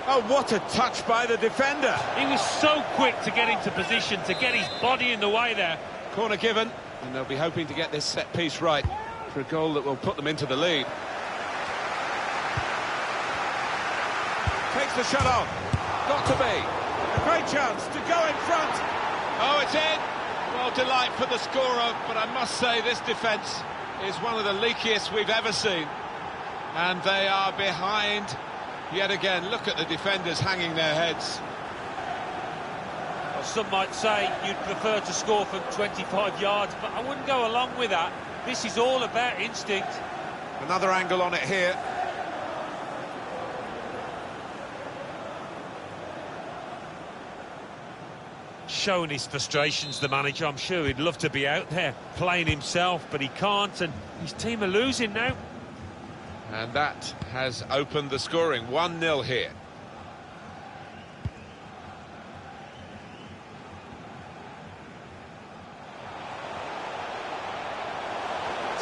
Oh, what a touch by the defender. He was so quick to get into position, to get his body in the way there. Corner given, and they'll be hoping to get this set piece right for a goal that will put them into the lead. Takes the shot on. Got to be. A great chance to go in front. Oh, it's in. Well, delight for the scorer, but I must say this defence is one of the leakiest we've ever seen. And they are behind yet again. Look at the defenders hanging their heads. Well, Some might say you'd prefer to score from 25 yards, but I wouldn't go along with that. This is all about instinct. Another angle on it here. Showing his frustrations, the manager. I'm sure he'd love to be out there playing himself, but he can't, and his team are losing now. And that has opened the scoring. 1-0 here.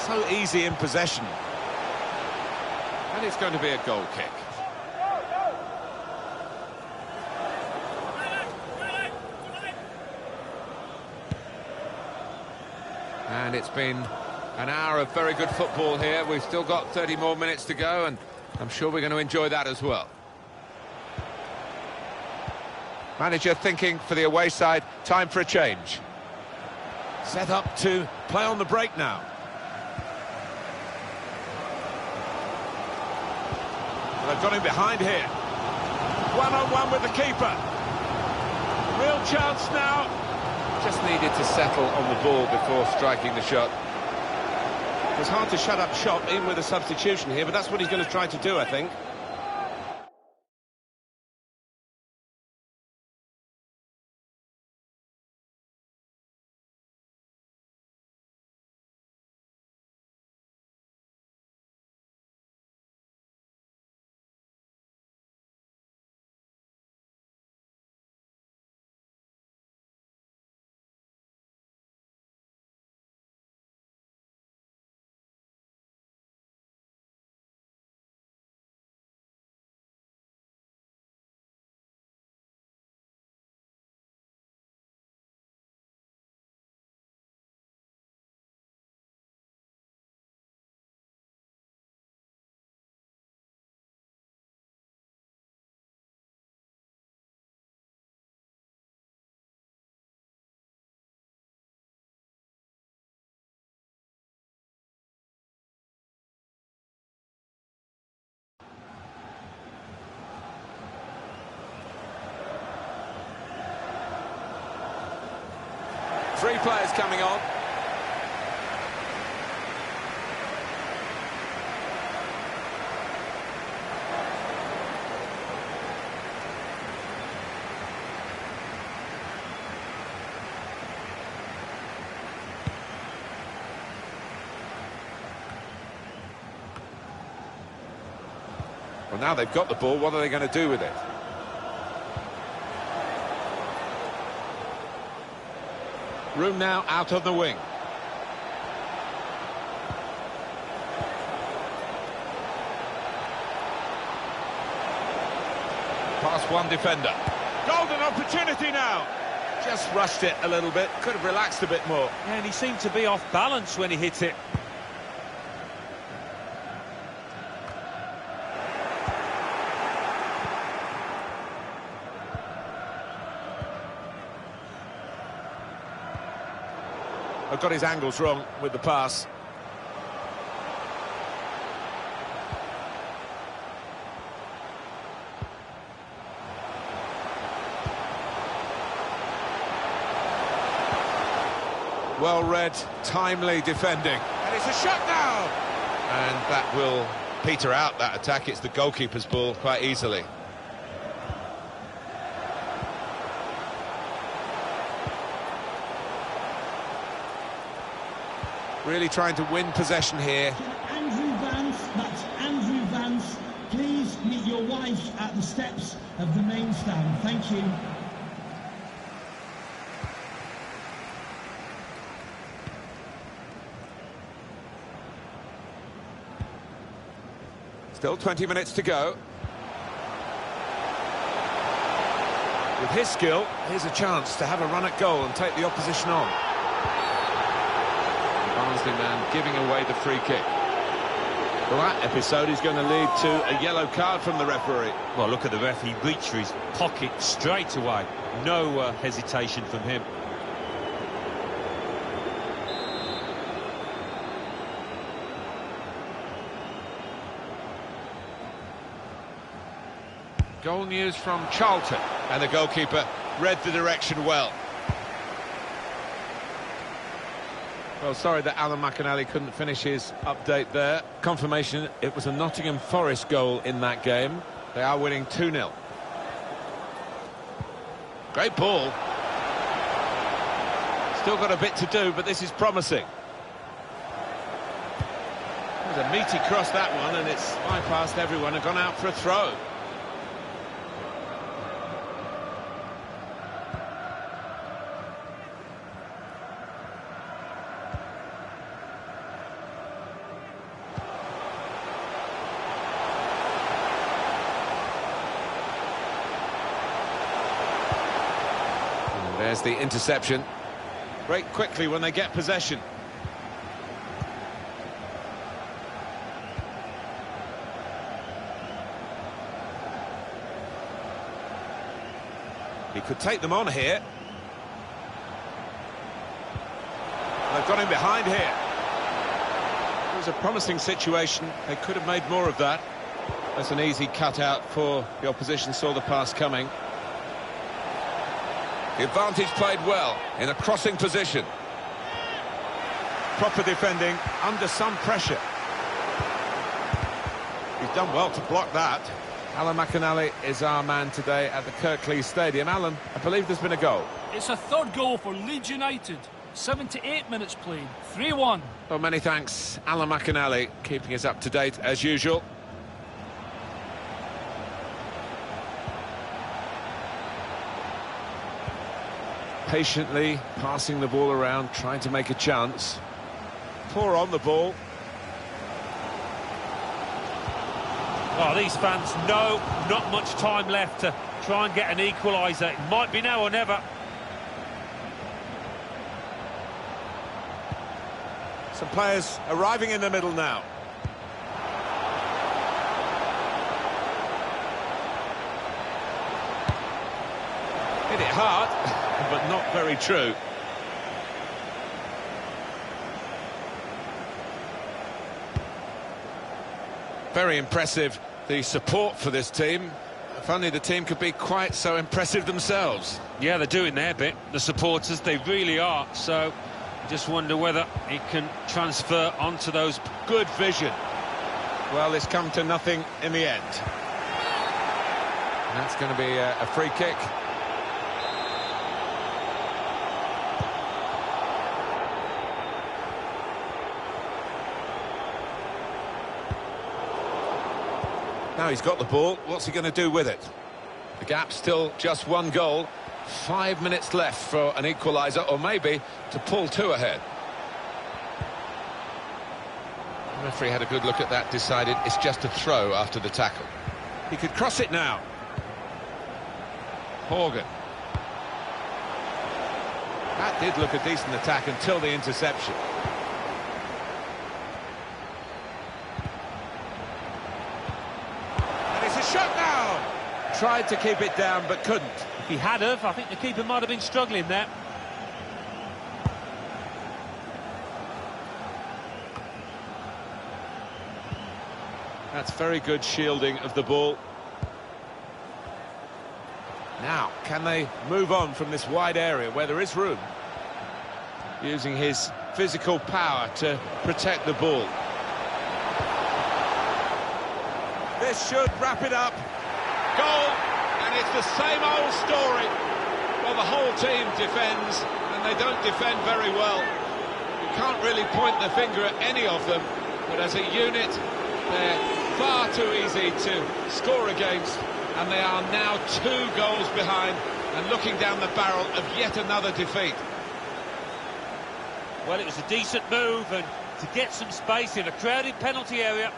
So easy in possession. And it's going to be a goal kick. And it's been an hour of very good football here. We've still got 30 more minutes to go, and I'm sure we're going to enjoy that as well. Manager thinking for the away side, time for a change. Set up to play on the break now. Well, they've got him behind here. One-on-one with the keeper. Real chance now. Just needed to settle on the ball before striking the shot. It was hard to shut up shop, even with a substitution here, but that's what he's going to try to do, I think. Three players coming on. Well, now they've got the ball, what are they going to do with it? Room now out of the wing. Past one defender. Golden opportunity now. Just rushed it a little bit. Could have relaxed a bit more. Yeah, and he seemed to be off balance when he hit it. I've got his angles wrong with the pass. Well read, timely defending. And it's a shot now! And that will peter out that attack. It's the goalkeeper's ball quite easily. Really trying to win possession here. Andrew Vance, that's Andrew Vance. Please meet your wife at the steps of the main stand. Thank you. Still 20 minutes to go. With his skill, here's a chance to have a run at goal and take the opposition on. Barnsley man giving away the free kick. Well, that episode is going to lead to a yellow card from the referee. Well, look at the ref. He reached for his pocket straight away. No hesitation from him. Goal news from Charlton. And the goalkeeper read the direction well. Well, sorry that Alan McInally couldn't finish his update there. Confirmation, it was a Nottingham Forest goal in that game. They are winning 2-0. Great ball. Still got a bit to do, but this is promising. There's a meaty cross, that one, and it's bypassed everyone and gone out for a throw. And there's the interception. Break quickly when they get possession. He could take them on here. They've got him behind here. It was a promising situation. They could have made more of that. That's an easy cutout for the opposition, saw the pass coming. The advantage played well in a crossing position. Proper defending under some pressure. He's done well to block that. Alan McInally is our man today at the Kirklees Stadium. Alan, I believe there's been a goal. It's a third goal for Leeds United. 78 minutes played, 3-1. Well, many thanks, Alan McInally, keeping us up to date as usual. Patiently passing the ball around, trying to make a chance. Poor on the ball. Well, these fans know not much time left to try and get an equaliser. It might be now or never. Some players arriving in the middle now. Hit it hard, but not very true. Very impressive, the support for this team. If only the team could be quite so impressive themselves. Yeah, they're doing their bit, the supporters, they really are. So, just wonder whether it can transfer onto those. Good vision. Well, it's come to nothing in the end. And that's going to be a free kick. Now he's got the ball, what's he going to do with it? The gap's still just one goal. 5 minutes left for an equaliser, or maybe to pull two ahead. The referee had a good look at that, decided it's just a throw after the tackle. He could cross it now. Horgan. That did look a decent attack until the interception. And it's a shot now! Tried to keep it down, but couldn't. If he had have, I think the keeper might have been struggling there. That's very good shielding of the ball. Now, can they move on from this wide area where there is room? Using his physical power to protect the ball. This should wrap it up. Goal, and it's the same old story. Well, the whole team defends, and they don't defend very well. You can't really point the finger at any of them, but as a unit, they're far too easy to score against, and they are now 2 goals behind and looking down the barrel of yet another defeat. Well, it was a decent move, and to get some space in a crowded penalty area.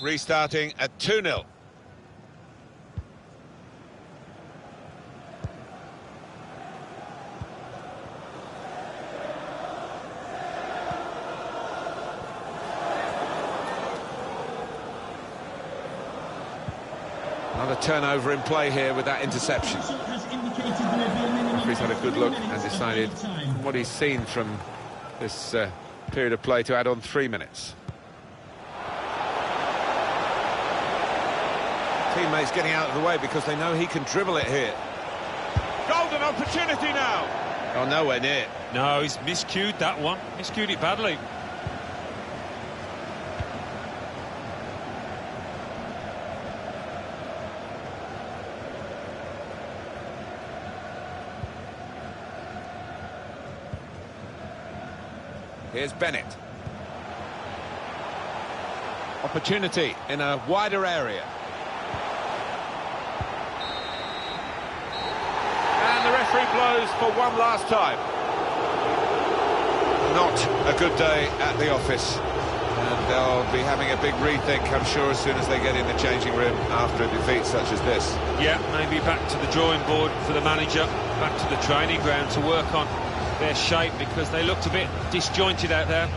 Restarting at 2-0. Another turnover in play here with that interception. Referee's had a good look and decided from what he's seen from this period of play to add on 3 minutes. Teammates getting out of the way because they know he can dribble it here. Golden opportunity now. Oh, nowhere near. No, he's miscued that one. Miscued it badly. Here's Bennett. Opportunity in a wider area. And the referee blows for one last time. Not a good day at the office. And they'll be having a big rethink, I'm sure, as soon as they get in the changing room after a defeat such as this. Yeah, maybe back to the drawing board for the manager, back to the training ground to work on their shape, because they looked a bit disjointed out there.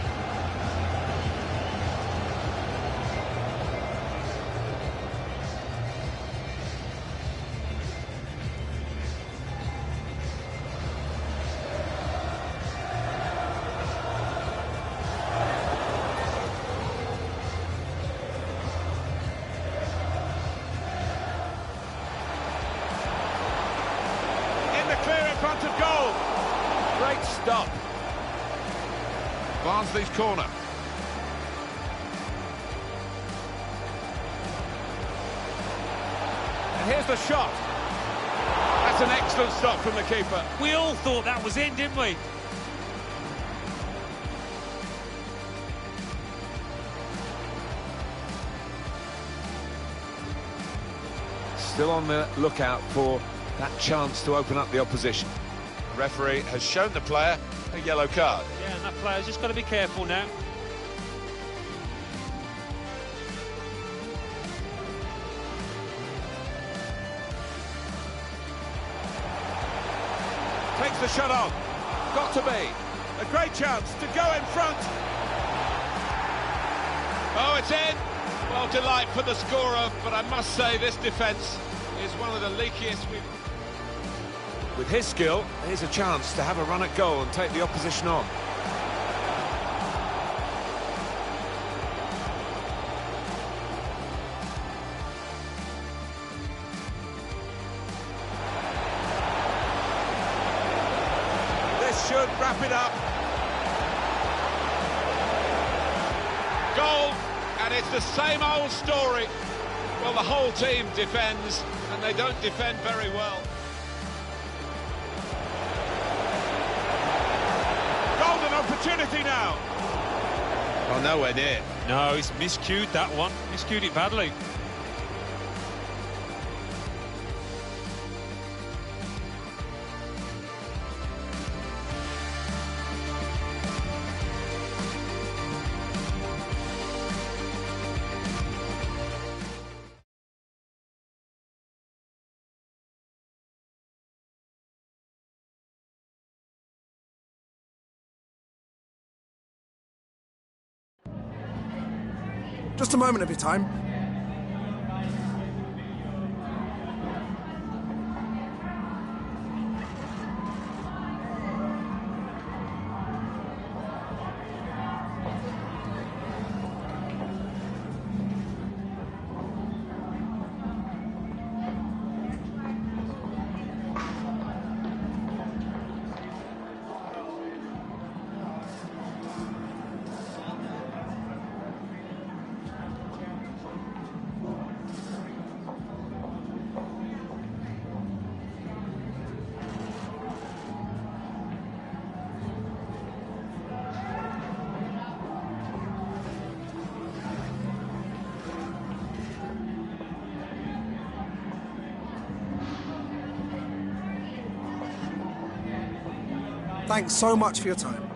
In the clear in front of goal. Great stop. Barnsley's corner. And here's the shot. That's an excellent stop from the keeper. We all thought that was in, didn't we? Still on the lookout for that chance to open up the opposition. The referee has shown the player a yellow card. Yeah, and that player's just got to be careful now. Takes the shot on. Got to be. A great chance to go in front. Oh, it's in. Well, delight for the scorer, but I must say this defence is one of the leakiest we've... With his skill, here's a chance to have a run at goal and take the opposition on. This should wrap it up. Goal, and it's the same old story. Well, the whole team defends, and they don't defend very well. Golden opportunity now. Oh, nowhere near. No, he's miscued that one. Miscued it badly. Just a moment of your time. Thanks so much for your time.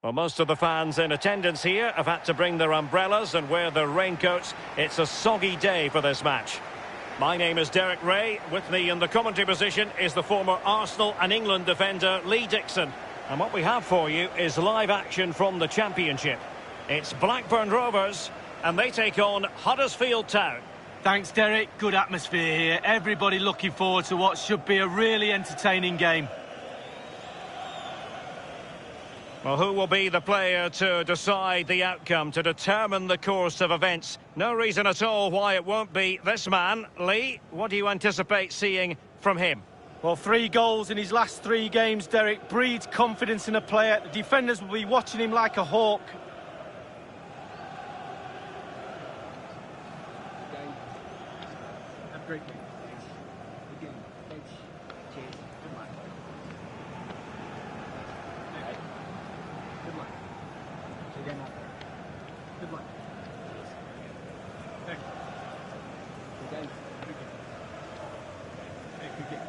Well, most of the fans in attendance here have had to bring their umbrellas and wear their raincoats. It's a soggy day for this match. My name is Derek Ray. With me in the commentary position is the former Arsenal and England defender Lee Dixon. And what we have for you is live action from the Championship. It's Blackburn Rovers, and they take on Huddersfield Town. Thanks, Derek. Good atmosphere here. Everybody looking forward to what should be a really entertaining game. Well, who will be the player to decide the outcome, to determine the course of events? No reason at all why it won't be this man. Lee, what do you anticipate seeing from him? Well, 3 goals in his last 3 games, Derek, breeds confidence in a player. The defenders will be watching him like a hawk. Have a great game. Again, thanks. Cheers. Good luck. Good luck. Again out there. Good luck. Thank you. Good game. Good game. Good game.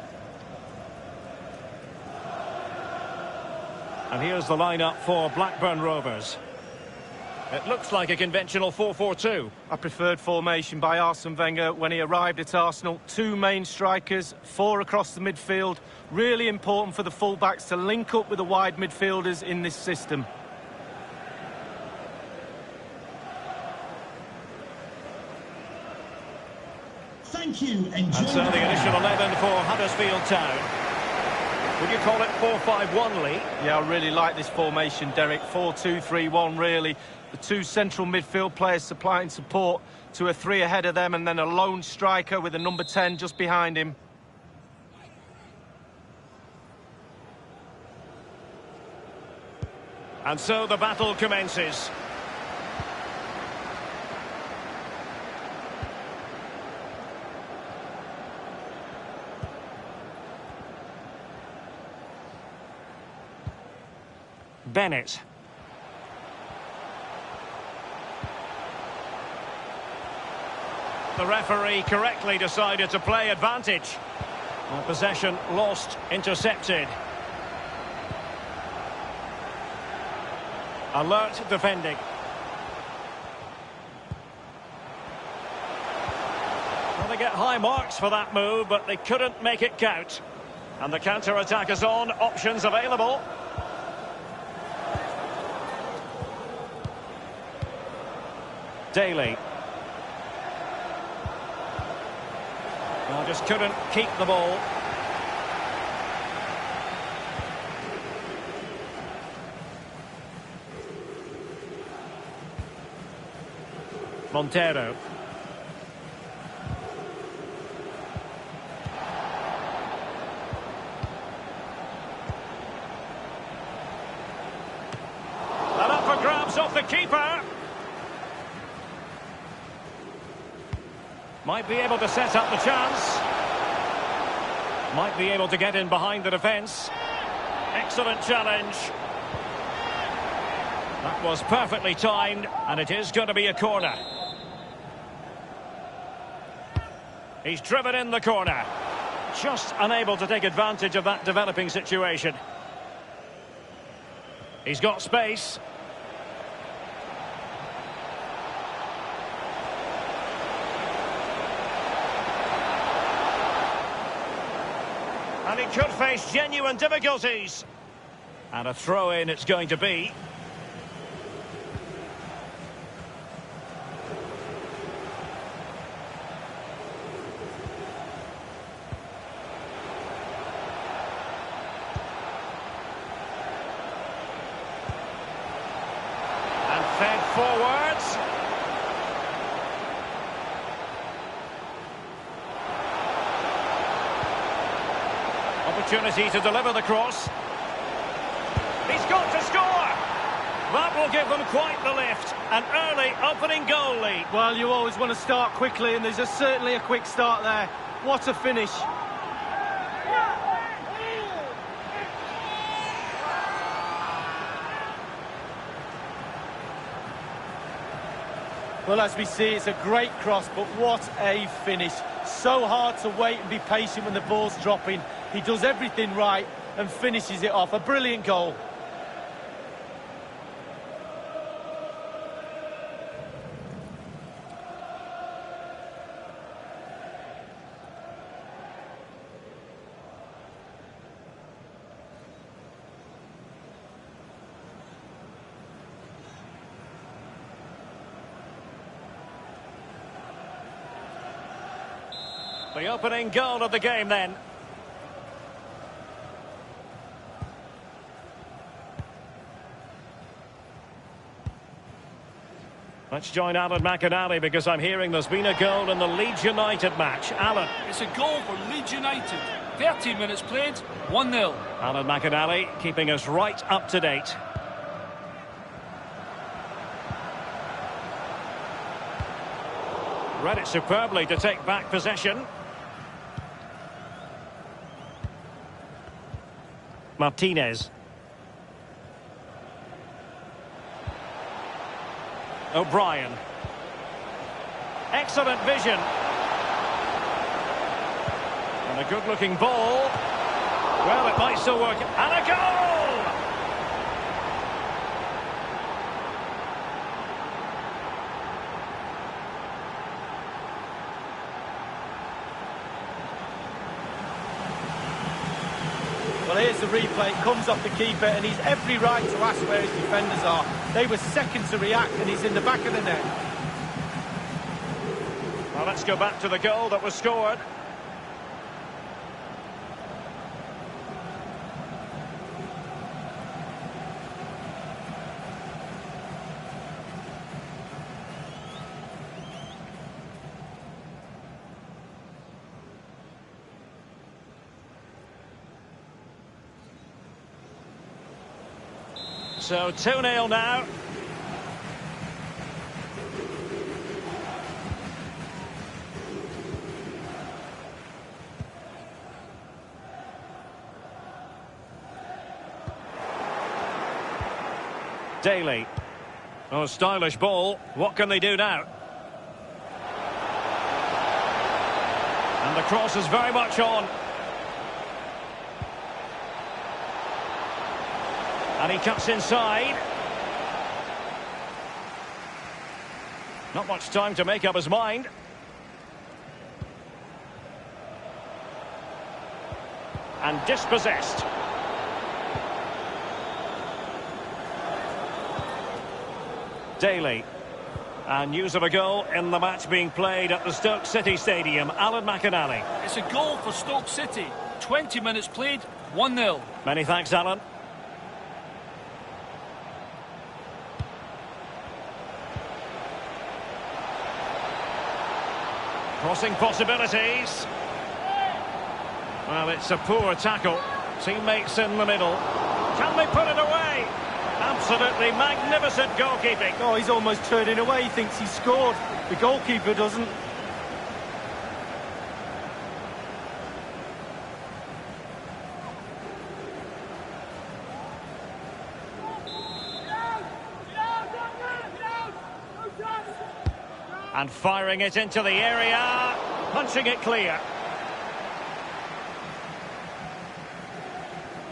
And here's the lineup for Blackburn Rovers. It looks like a conventional 4-4-2. A preferred formation by Arsene Wenger when he arrived at Arsenal. 2 main strikers, 4 across the midfield. Really important for the fullbacks to link up with the wide midfielders in this system. Thank you. Enjoy. And so the initial 11 for Huddersfield Town. Would you call it 4-5-1, Lee? Yeah, I really like this formation, Derek. 4-2-3-1, really. The 2 central midfield players supplying support to a 3 ahead of them, and then a lone striker with a number 10 just behind him. And so the battle commences. Bennett. The referee correctly decided to play advantage. Possession lost, intercepted. Alert defending. Well, they get high marks for that move, but they couldn't make it count. And the counter-attack is on, options available. Daly. Well, just couldn't keep the ball. Montero. And up for grabs off the keeper. Might be able to set up the chance. Might be able to get in behind the defence. Excellent challenge. That was perfectly timed, and it is going to be a corner. He's driven in the corner. Just unable to take advantage of that developing situation. He's got space. And he could face genuine difficulties. And a throw-in it's going to be. And fed forwards. Opportunity to deliver the cross. He's got to score! That will give them quite the lift. An early opening goal lead. Well, you always want to start quickly, and there's certainly a quick start there. What a finish. Well, as we see, it's a great cross, but what a finish. So hard to wait and be patient when the ball's dropping. He does everything right and finishes it off. A brilliant goal. The opening goal of the game then. Let's join Alan McInally because I'm hearing there's been a goal in the Leeds United match. Alan. It's a goal for Leeds United. 13 minutes played, 1-0. Alan McInally keeping us right up to date. Read it superbly to take back possession. Martinez. O'Brien. Excellent vision. And a good-looking ball. Well, it might still work. And a goal! Well, here's the replay. It comes off the keeper, and he's every right to ask where his defenders are. They were second to react, and he's in the back of the net. Well, let's go back to the goal that was scored. So 2-0 now. Daly. Oh, stylish ball. What can they do now? And the cross is very much on. And he cuts inside. Not much time to make up his mind. And dispossessed. Daly. And news of a goal in the match being played at the Stoke City Stadium. Alan McInally. It's a goal for Stoke City. 20 minutes played, 1-0. Many thanks, Alan. Crossing possibilities. Well, it's a poor tackle. Teammates in the middle. Can they put it away? Absolutely magnificent goalkeeping. Oh, he's almost turning away. He thinks he scored. The goalkeeper doesn't. And firing it into the area. Punching it clear.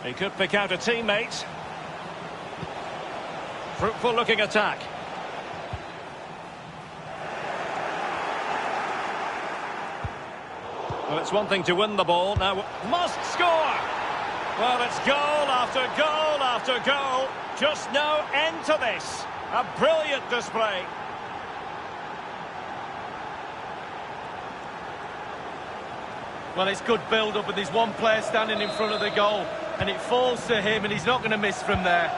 He could pick out a teammate. Fruitful looking attack. Well, it's one thing to win the ball, now must score! Well, it's goal after goal after goal. Just no end to this. A brilliant display. Well, it's good build-up, and there's one player standing in front of the goal, and it falls to him, and he's not going to miss from there.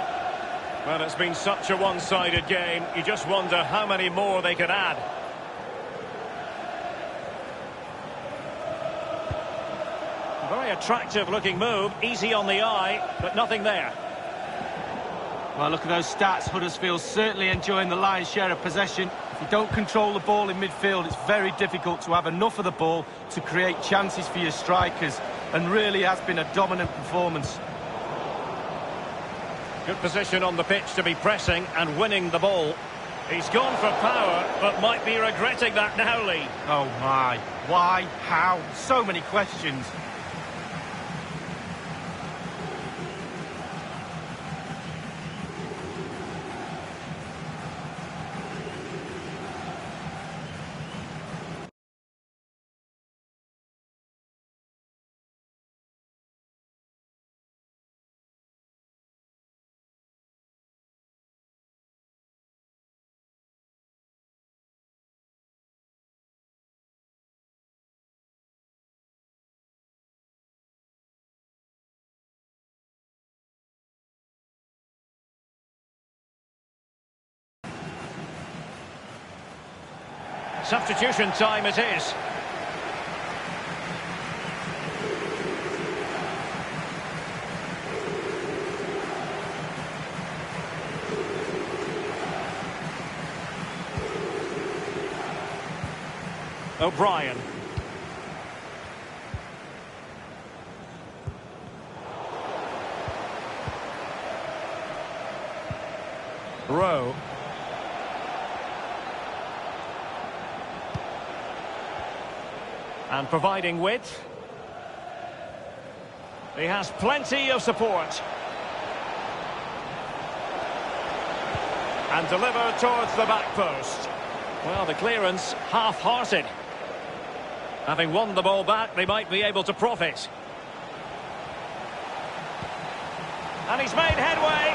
Well, it's been such a one-sided game. You just wonder how many more they could add. A very attractive-looking move, easy on the eye, but nothing there. Well, look at those stats. Huddersfield's certainly enjoying the lion's share of possession. If you don't control the ball in midfield, it's very difficult to have enough of the ball to create chances for your strikers, and really has been a dominant performance. Good position on the pitch to be pressing and winning the ball. He's gone for power, but might be regretting that now, Lee. Oh, my. Why? How? So many questions. Substitution time it is. O'Brien. Rowe. And providing width. He has plenty of support. And delivered towards the back post. Well, the clearance half-hearted. Having won the ball back, they might be able to profit. And he's made headway.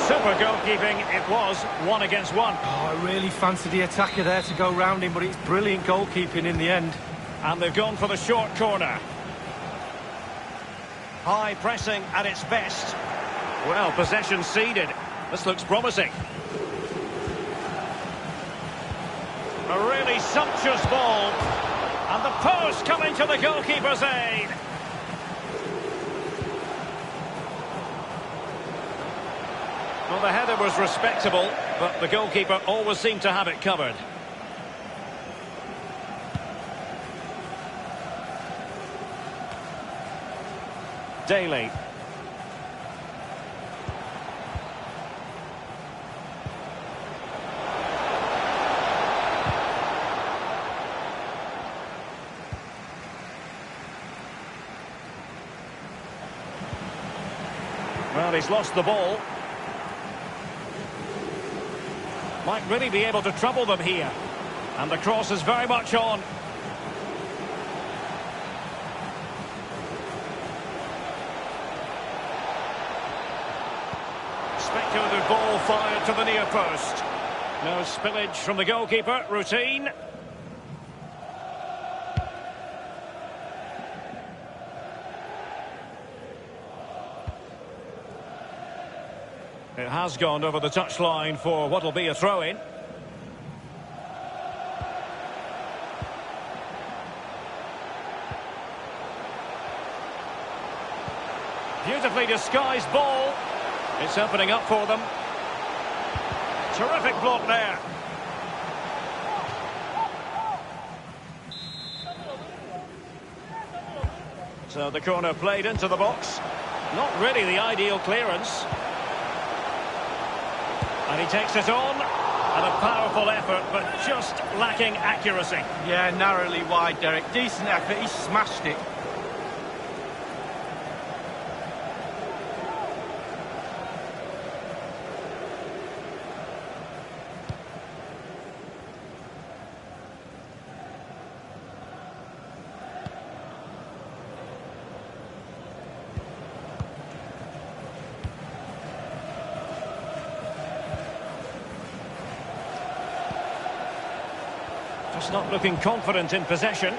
Super goalkeeping. It was 1 against 1. Oh, I really fancied the attacker there to go round him, but it's brilliant goalkeeping in the end. And they've gone for the short corner. High pressing at its best. Well, possession ceded. This looks promising. A really sumptuous ball. And the post coming to the goalkeeper's aid. Well, the header was respectable, but the goalkeeper always seemed to have it covered. Daly. Well, he's lost the ball. Might really be able to trouble them here. And the cross is very much on. Speculative ball fired to the near post. No spillage from the goalkeeper. Routine. It has gone over the touchline for what will be a throw-in. Beautifully disguised ball. It's opening up for them. Terrific block there. So the corner played into the box. Not really the ideal clearance. And he takes it on, and a powerful effort, but just lacking accuracy. Yeah, narrowly wide, Derek. Decent effort, he smashed it. Just not looking confident in possession.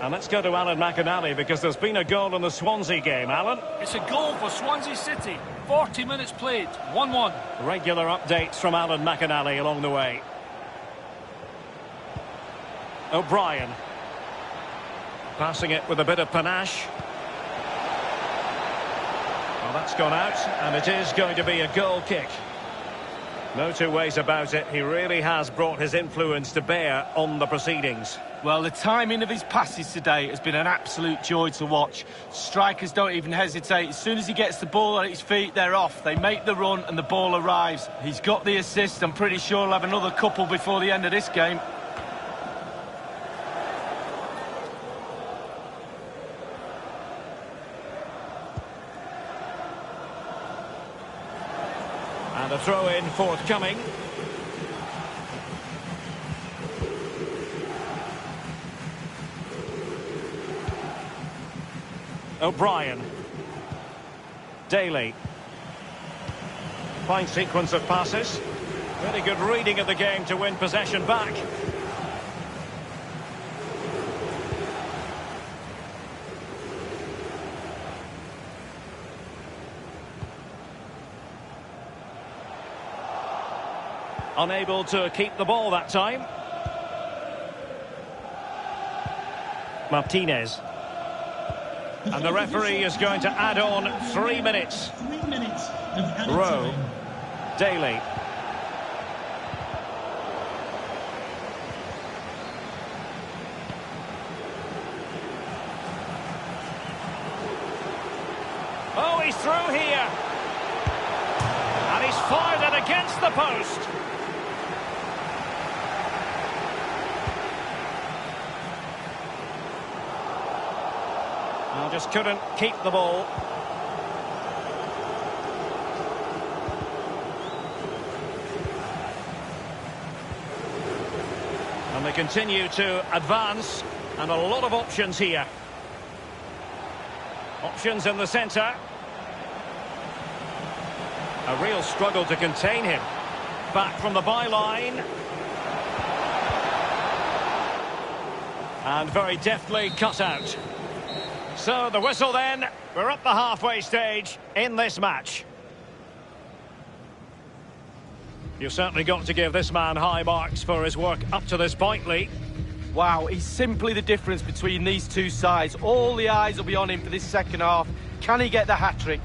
And let's go to Alan McInally, because there's been a goal in the Swansea game. Alan? It's a goal for Swansea City. 40 minutes played, 1-1. Regular updates from Alan McInally along the way. O'Brien. Passing it with a bit of panache. Well, that's gone out, and it is going to be a goal kick. No two ways about it. He really has brought his influence to bear on the proceedings. Well, the timing of his passes today has been an absolute joy to watch. Strikers don't even hesitate. As soon as he gets the ball at his feet, they're off. They make the run and the ball arrives. He's got the assist. I'm pretty sure he'll have another couple before the end of this game. And a throw-in forthcoming. O'Brien. Daly. Fine sequence of passes. Very good reading of the game to win possession back. Unable to keep the ball that time. Martinez. And the referee is going to add on 3 minutes. 3 minutes of added Rowe. time. Daly. Oh, he's through here. And he's fired it against the post. Well, just couldn't keep the ball. And they continue to advance, and a lot of options here. Options in the centre. A real struggle to contain him. Back from the byline. And very deftly cut out. So the whistle then. We're at the halfway stage in this match. You've certainly got to give this man high marks for his work up to this point, Lee. Wow, he's simply the difference between these two sides. All the eyes will be on him for this second half. Can he get the hat-trick?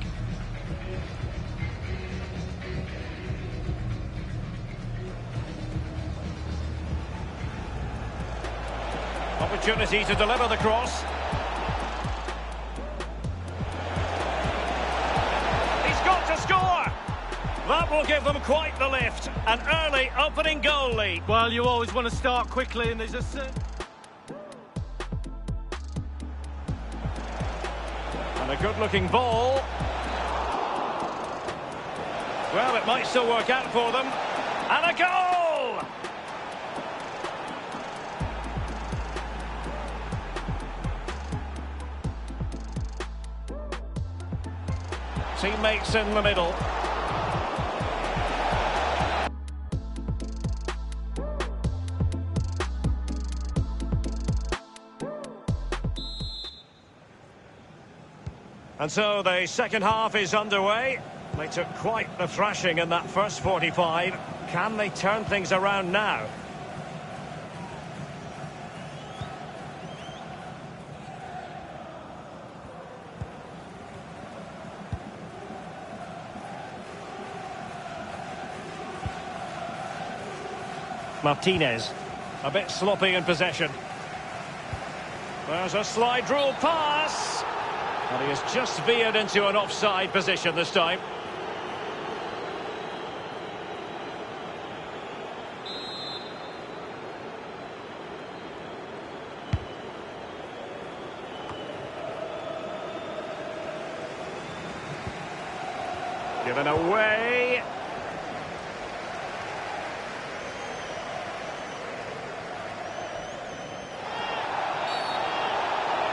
Opportunity to deliver the cross. He's got to score! That will give them quite the lift. An early opening goal lead. Well, you always want to start quickly, and there's a certain... And a good-looking ball. Well, it might still work out for them. And a goal! Teammates in the middle. And so the second half is underway. They took quite the thrashing in that first 45. Can they turn things around now? Martinez, a bit sloppy in possession. There's a slide rule pass. And he has just veered into an offside position this time. Given away.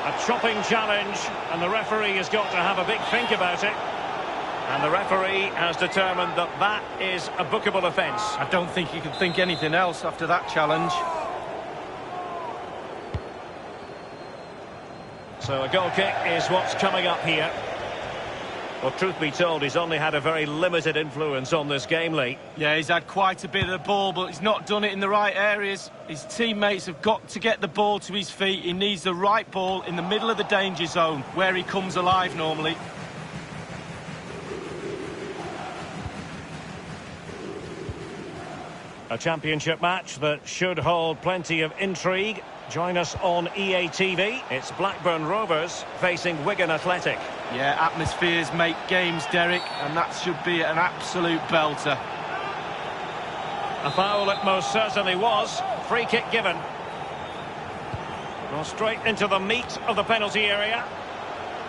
A chopping challenge, and the referee has got to have a big think about it. And the referee has determined that that is a bookable offence. I don't think you can think anything else after that challenge. So a goal kick is what's coming up here. Well, truth be told, he's only had a very limited influence on this game, Lee. Yeah, he's had quite a bit of the ball, but he's not done it in the right areas. His teammates have got to get the ball to his feet. He needs the right ball in the middle of the danger zone, where he comes alive normally. A championship match that should hold plenty of intrigue. Join us on EA TV. It's Blackburn Rovers facing Wigan Athletic. Yeah, atmospheres make games, Derek, and that should be an absolute belter. A foul it most certainly was. Free kick given. Well, straight into the meat of the penalty area.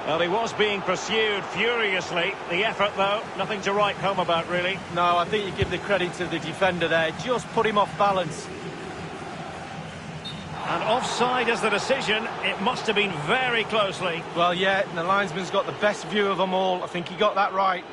Well, he was being pursued furiously. The effort, though, nothing to write home about, really. No, I think you give the credit to the defender there. Just put him off balance. And offside is the decision. It must have been very closely. Well, yeah, the linesman's got the best view of them all. I think he got that right.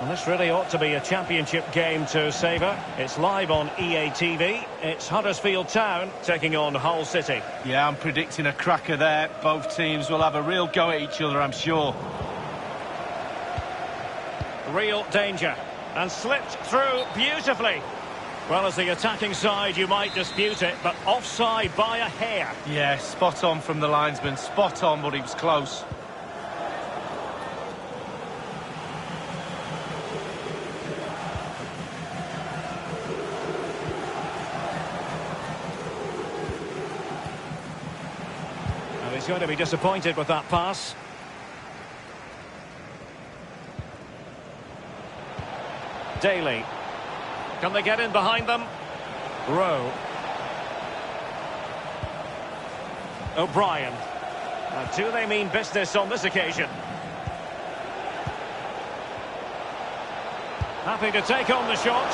Well, this really ought to be a championship game to savour. It's live on EA TV. It's Huddersfield Town taking on Hull City. Yeah, I'm predicting a cracker there. Both teams will have a real go at each other, I'm sure. Real danger. And slipped through beautifully. Well, as the attacking side, you might dispute it, but offside by a hair. Yeah, spot on from the linesman. Spot on, but he was close. He's going to be disappointed with that pass. Daly. Can they get in behind them? Rowe. O'Brien. Do they mean business on this occasion? Happy to take on the shot.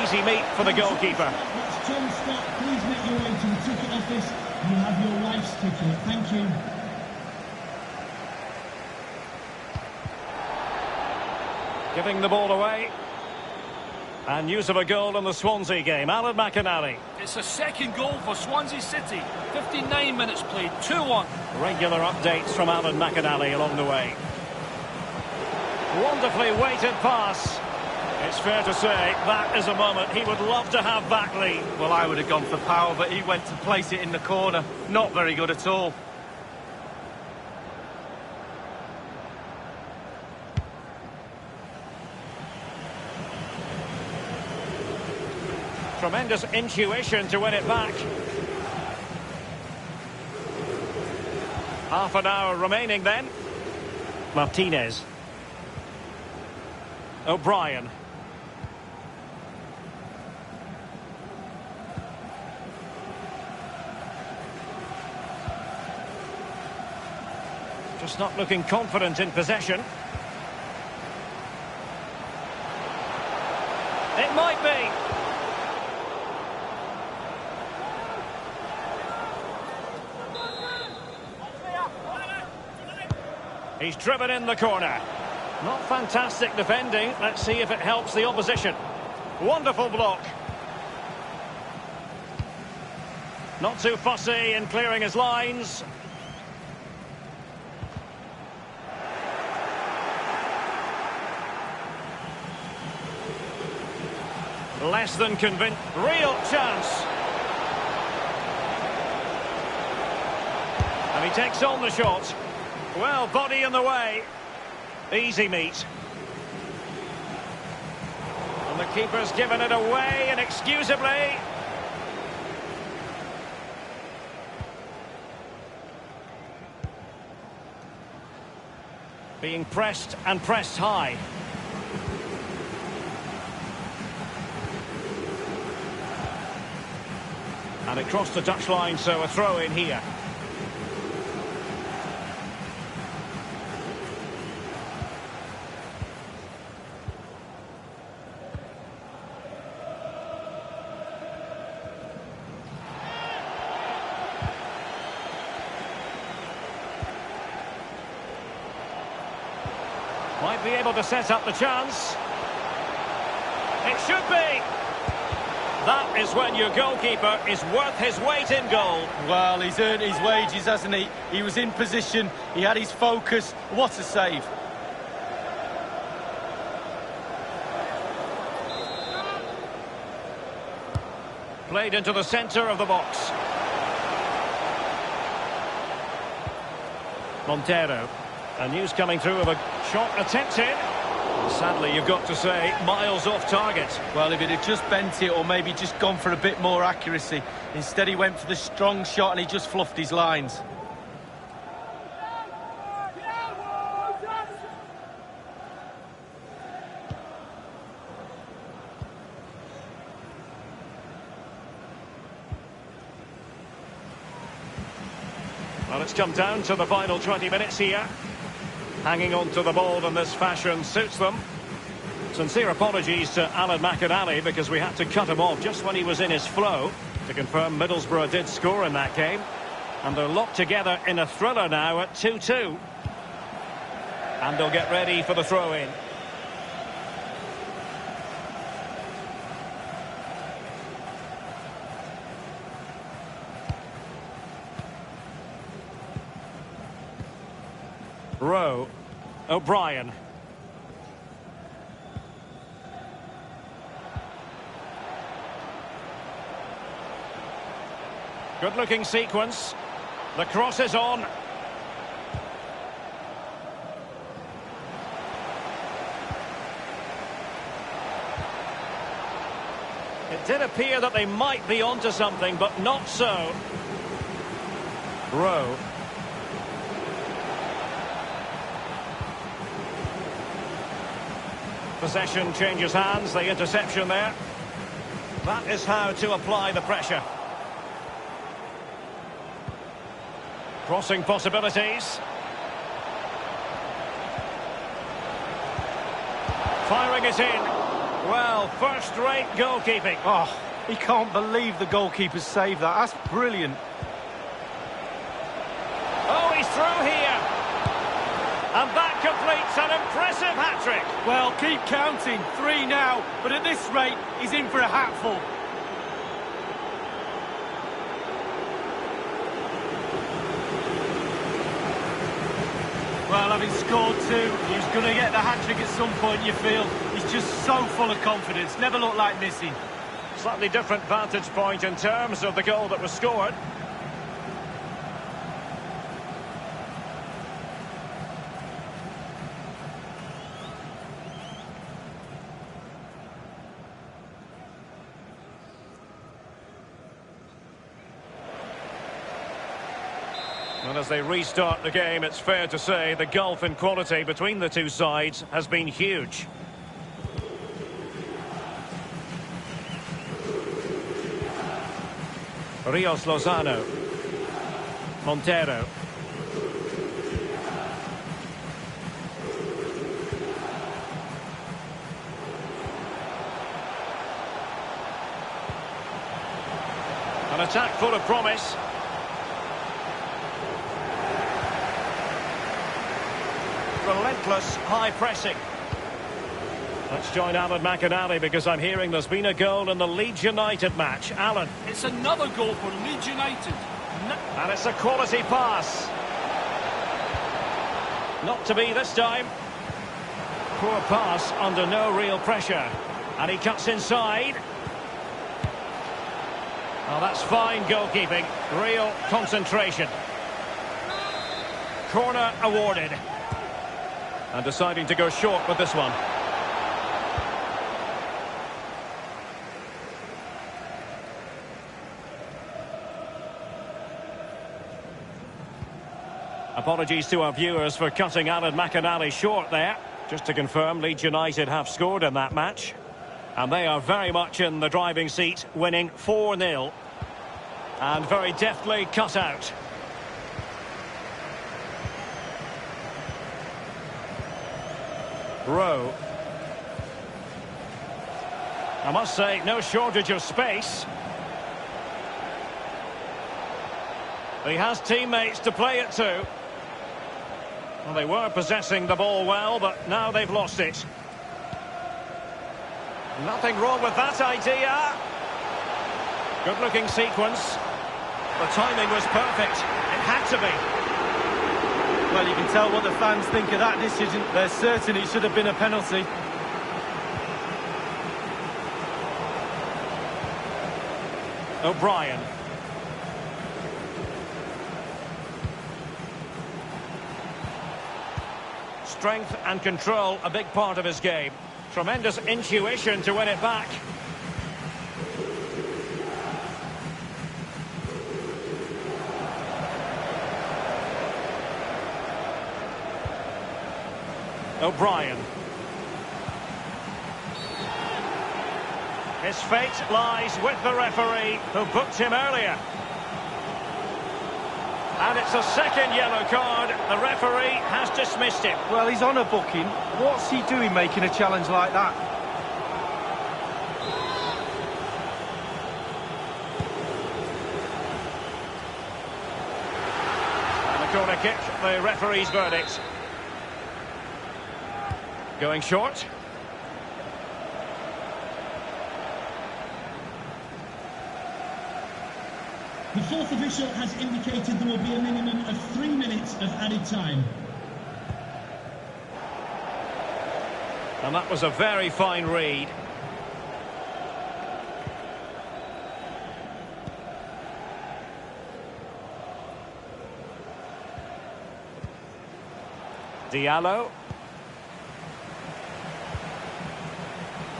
Easy meet for the goalkeeper. That's John Scott. Please make your way to the ticket office. You have your wife's ticket. Thank you. Giving the ball away. And news of a goal in the Swansea game. Alan McInally. It's a second goal for Swansea City. 59 minutes played, 2-1. Regular updates from Alan McInally along the way. Wonderfully weighted pass. It's fair to say that is a moment he would love to have back, Lee. Well, I would have gone for power, but he went to place it in the corner. Not very good at all. Tremendous intuition to win it back. Half an hour remaining then. Martinez. O'Brien. Just not looking confident in possession. It might be. He's driven in the corner. Not fantastic defending. Let's see if it helps the opposition. Wonderful block. Not too fussy in clearing his lines. Less than convinced. Real chance. And he takes on the shot. Well, body in the way. Easy meet. And the keeper's given it away inexcusably. Being pressed and pressed high. And it crossed the touchline, so a throw in here. Might be able to set up the chance. It should be. That is when your goalkeeper is worth his weight in goal. Well, he's earned his wages, hasn't he? He was in position, he had his focus. What a save. Played into the centre of the box. Montero. And news coming through of a shot attempted. Sadly, you've got to say, miles off target. Well, if it had just bent it or maybe just gone for a bit more accuracy. Instead, he went for the strong shot and he just fluffed his lines. Well, it's come down to the final 20 minutes here. Hanging on to the ball in this fashion suits them. Sincere apologies to Alan McInally because we had to cut him off just when he was in his flow. To confirm, Middlesbrough did score in that game. And they're locked together in a thriller now at 2-2. And they'll get ready for the throw-in. Rowe. O'Brien. Good-looking sequence. The cross is on. It did appear that they might be onto something, but not so. Rowe. Possession changes hands, the interception there. That is how to apply the pressure. Crossing possibilities. Firing it in. Well, first-rate goalkeeping. Oh, he can't believe the goalkeeper saved that. That's brilliant. Oh, he's through here. And that completes an impressive hat-trick. Well, keep counting. 3 now. But at this rate, he's in for a hatful. Well, having scored 2, he's going to get the hat-trick at some point, you feel. He's just so full of confidence. Never looked like missing. Slightly different vantage point in terms of the goal that was scored. And as they restart the game, it's fair to say the gulf in quality between the two sides has been huge. Rios Lozano. Montero. An attack full of promise. Relentless high pressing. Let's join Alan McInally because I'm hearing there's been a goal in the Leeds United match. Alan. It's another goal for Leeds United. And it's a quality pass. Not to be this time. Poor pass under no real pressure. And he cuts inside. Oh, that's fine goalkeeping. Real concentration. Corner awarded. And deciding to go short with this one. Apologies to our viewers for cutting Alan McInally short there. Just to confirm, Leeds United have scored in that match. And they are very much in the driving seat, winning 4-0. And very deftly cut out. Rowe. I must say, no shortage of space. He has teammates to play it to. Well, they were possessing the ball well, but now they've lost it. Nothing wrong with that idea. Good-looking sequence. The timing was perfect. It had to be. Well, you can tell what the fans think of that decision. They're certain it should have been a penalty. O'Brien. Strength and control, a big part of his game. Tremendous intuition to win it back. O'Brien. His fate lies with the referee who booked him earlier. And it's a second yellow card. The referee has dismissed him. Well, he's on a booking. What's he doing making a challenge like that? And the corner kick, the referee's verdict. Going short. The fourth official has indicated there will be a minimum of 3 minutes of added time. And that was a very fine read. Diallo.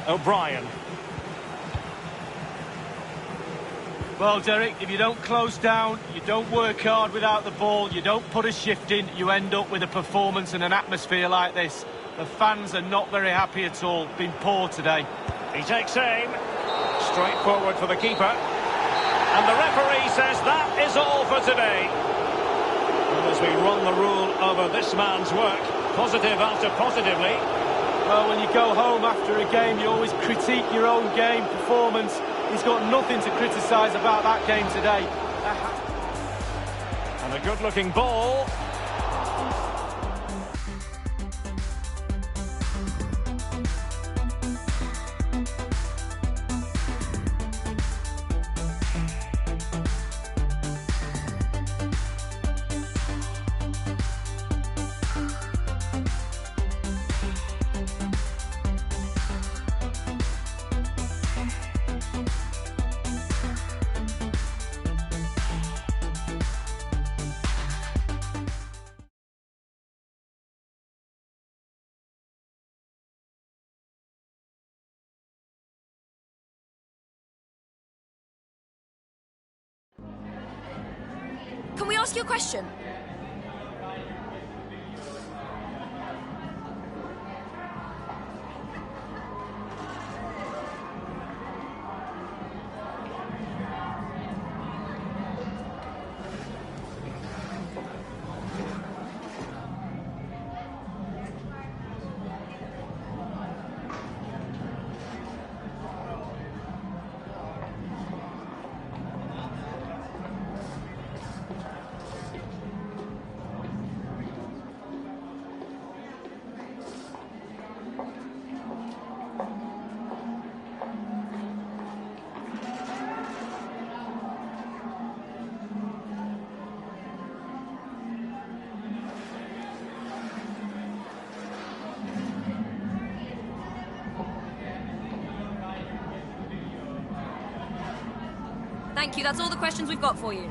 O'Brien. Well, Derek, if you don't close down, you don't work hard without the ball, you don't put a shift in, you end up with a performance and an atmosphere like this. The fans are not very happy at all. Been poor today. He takes aim. Straight forward for the keeper. And the referee says that is all for today. And as we run the rule over this man's work, positive after positively. Well, when you go home after a game, you always critique your own game performance. He's got nothing to criticise about that game today. And a good-looking ball. Can we ask you a question? Thank you, that's all the questions we've got for you.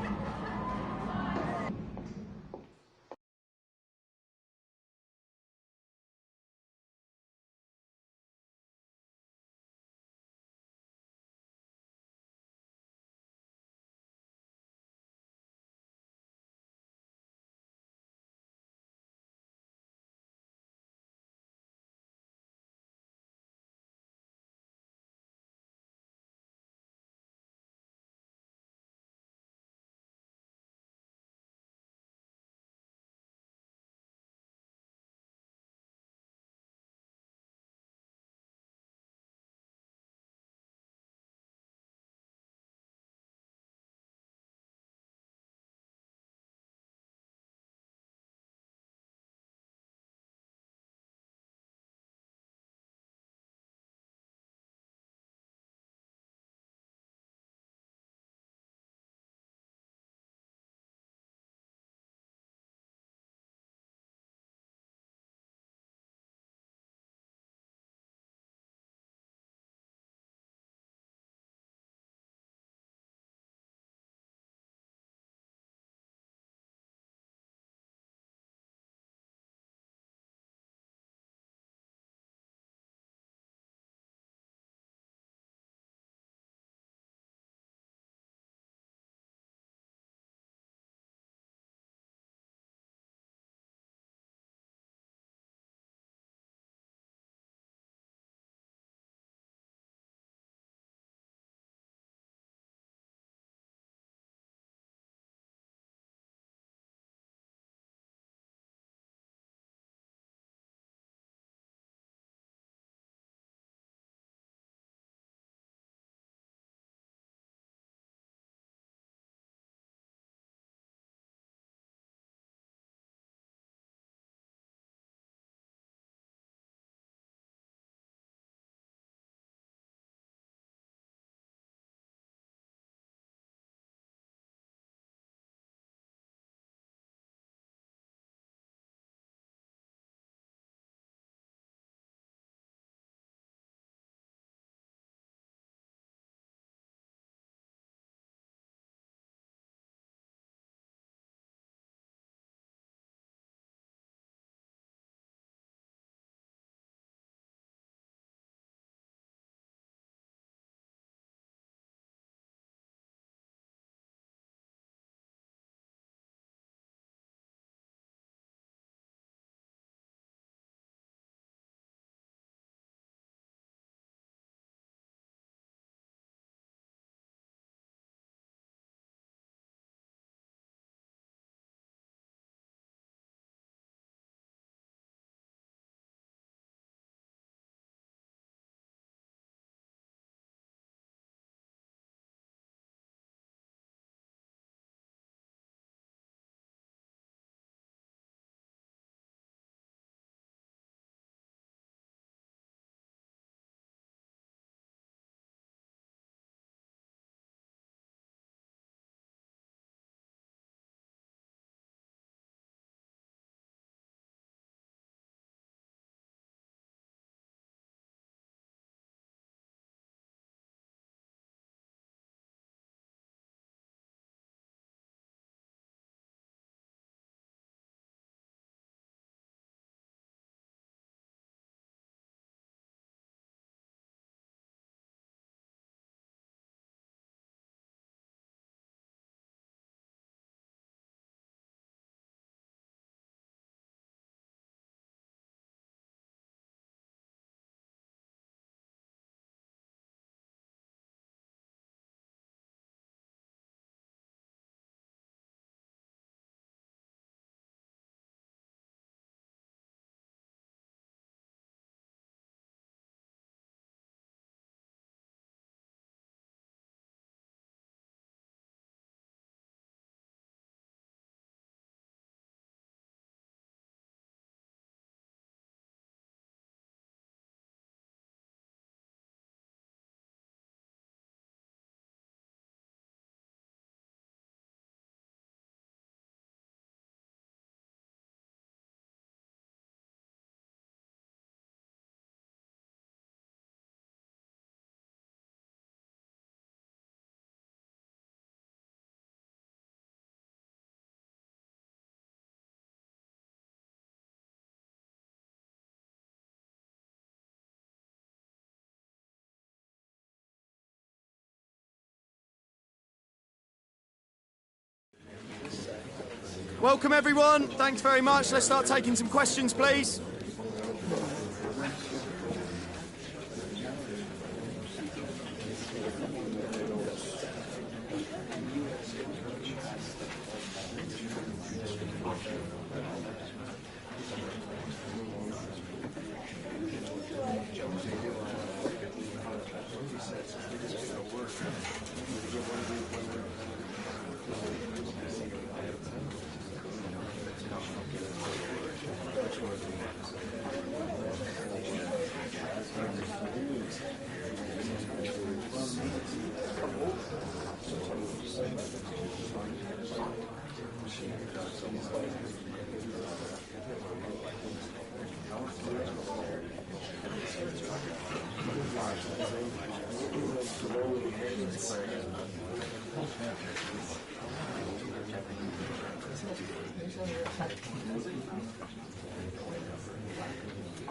Welcome everyone, thanks very much. Let's start taking some questions, please.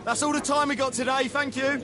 That's all the time we got today, thank you.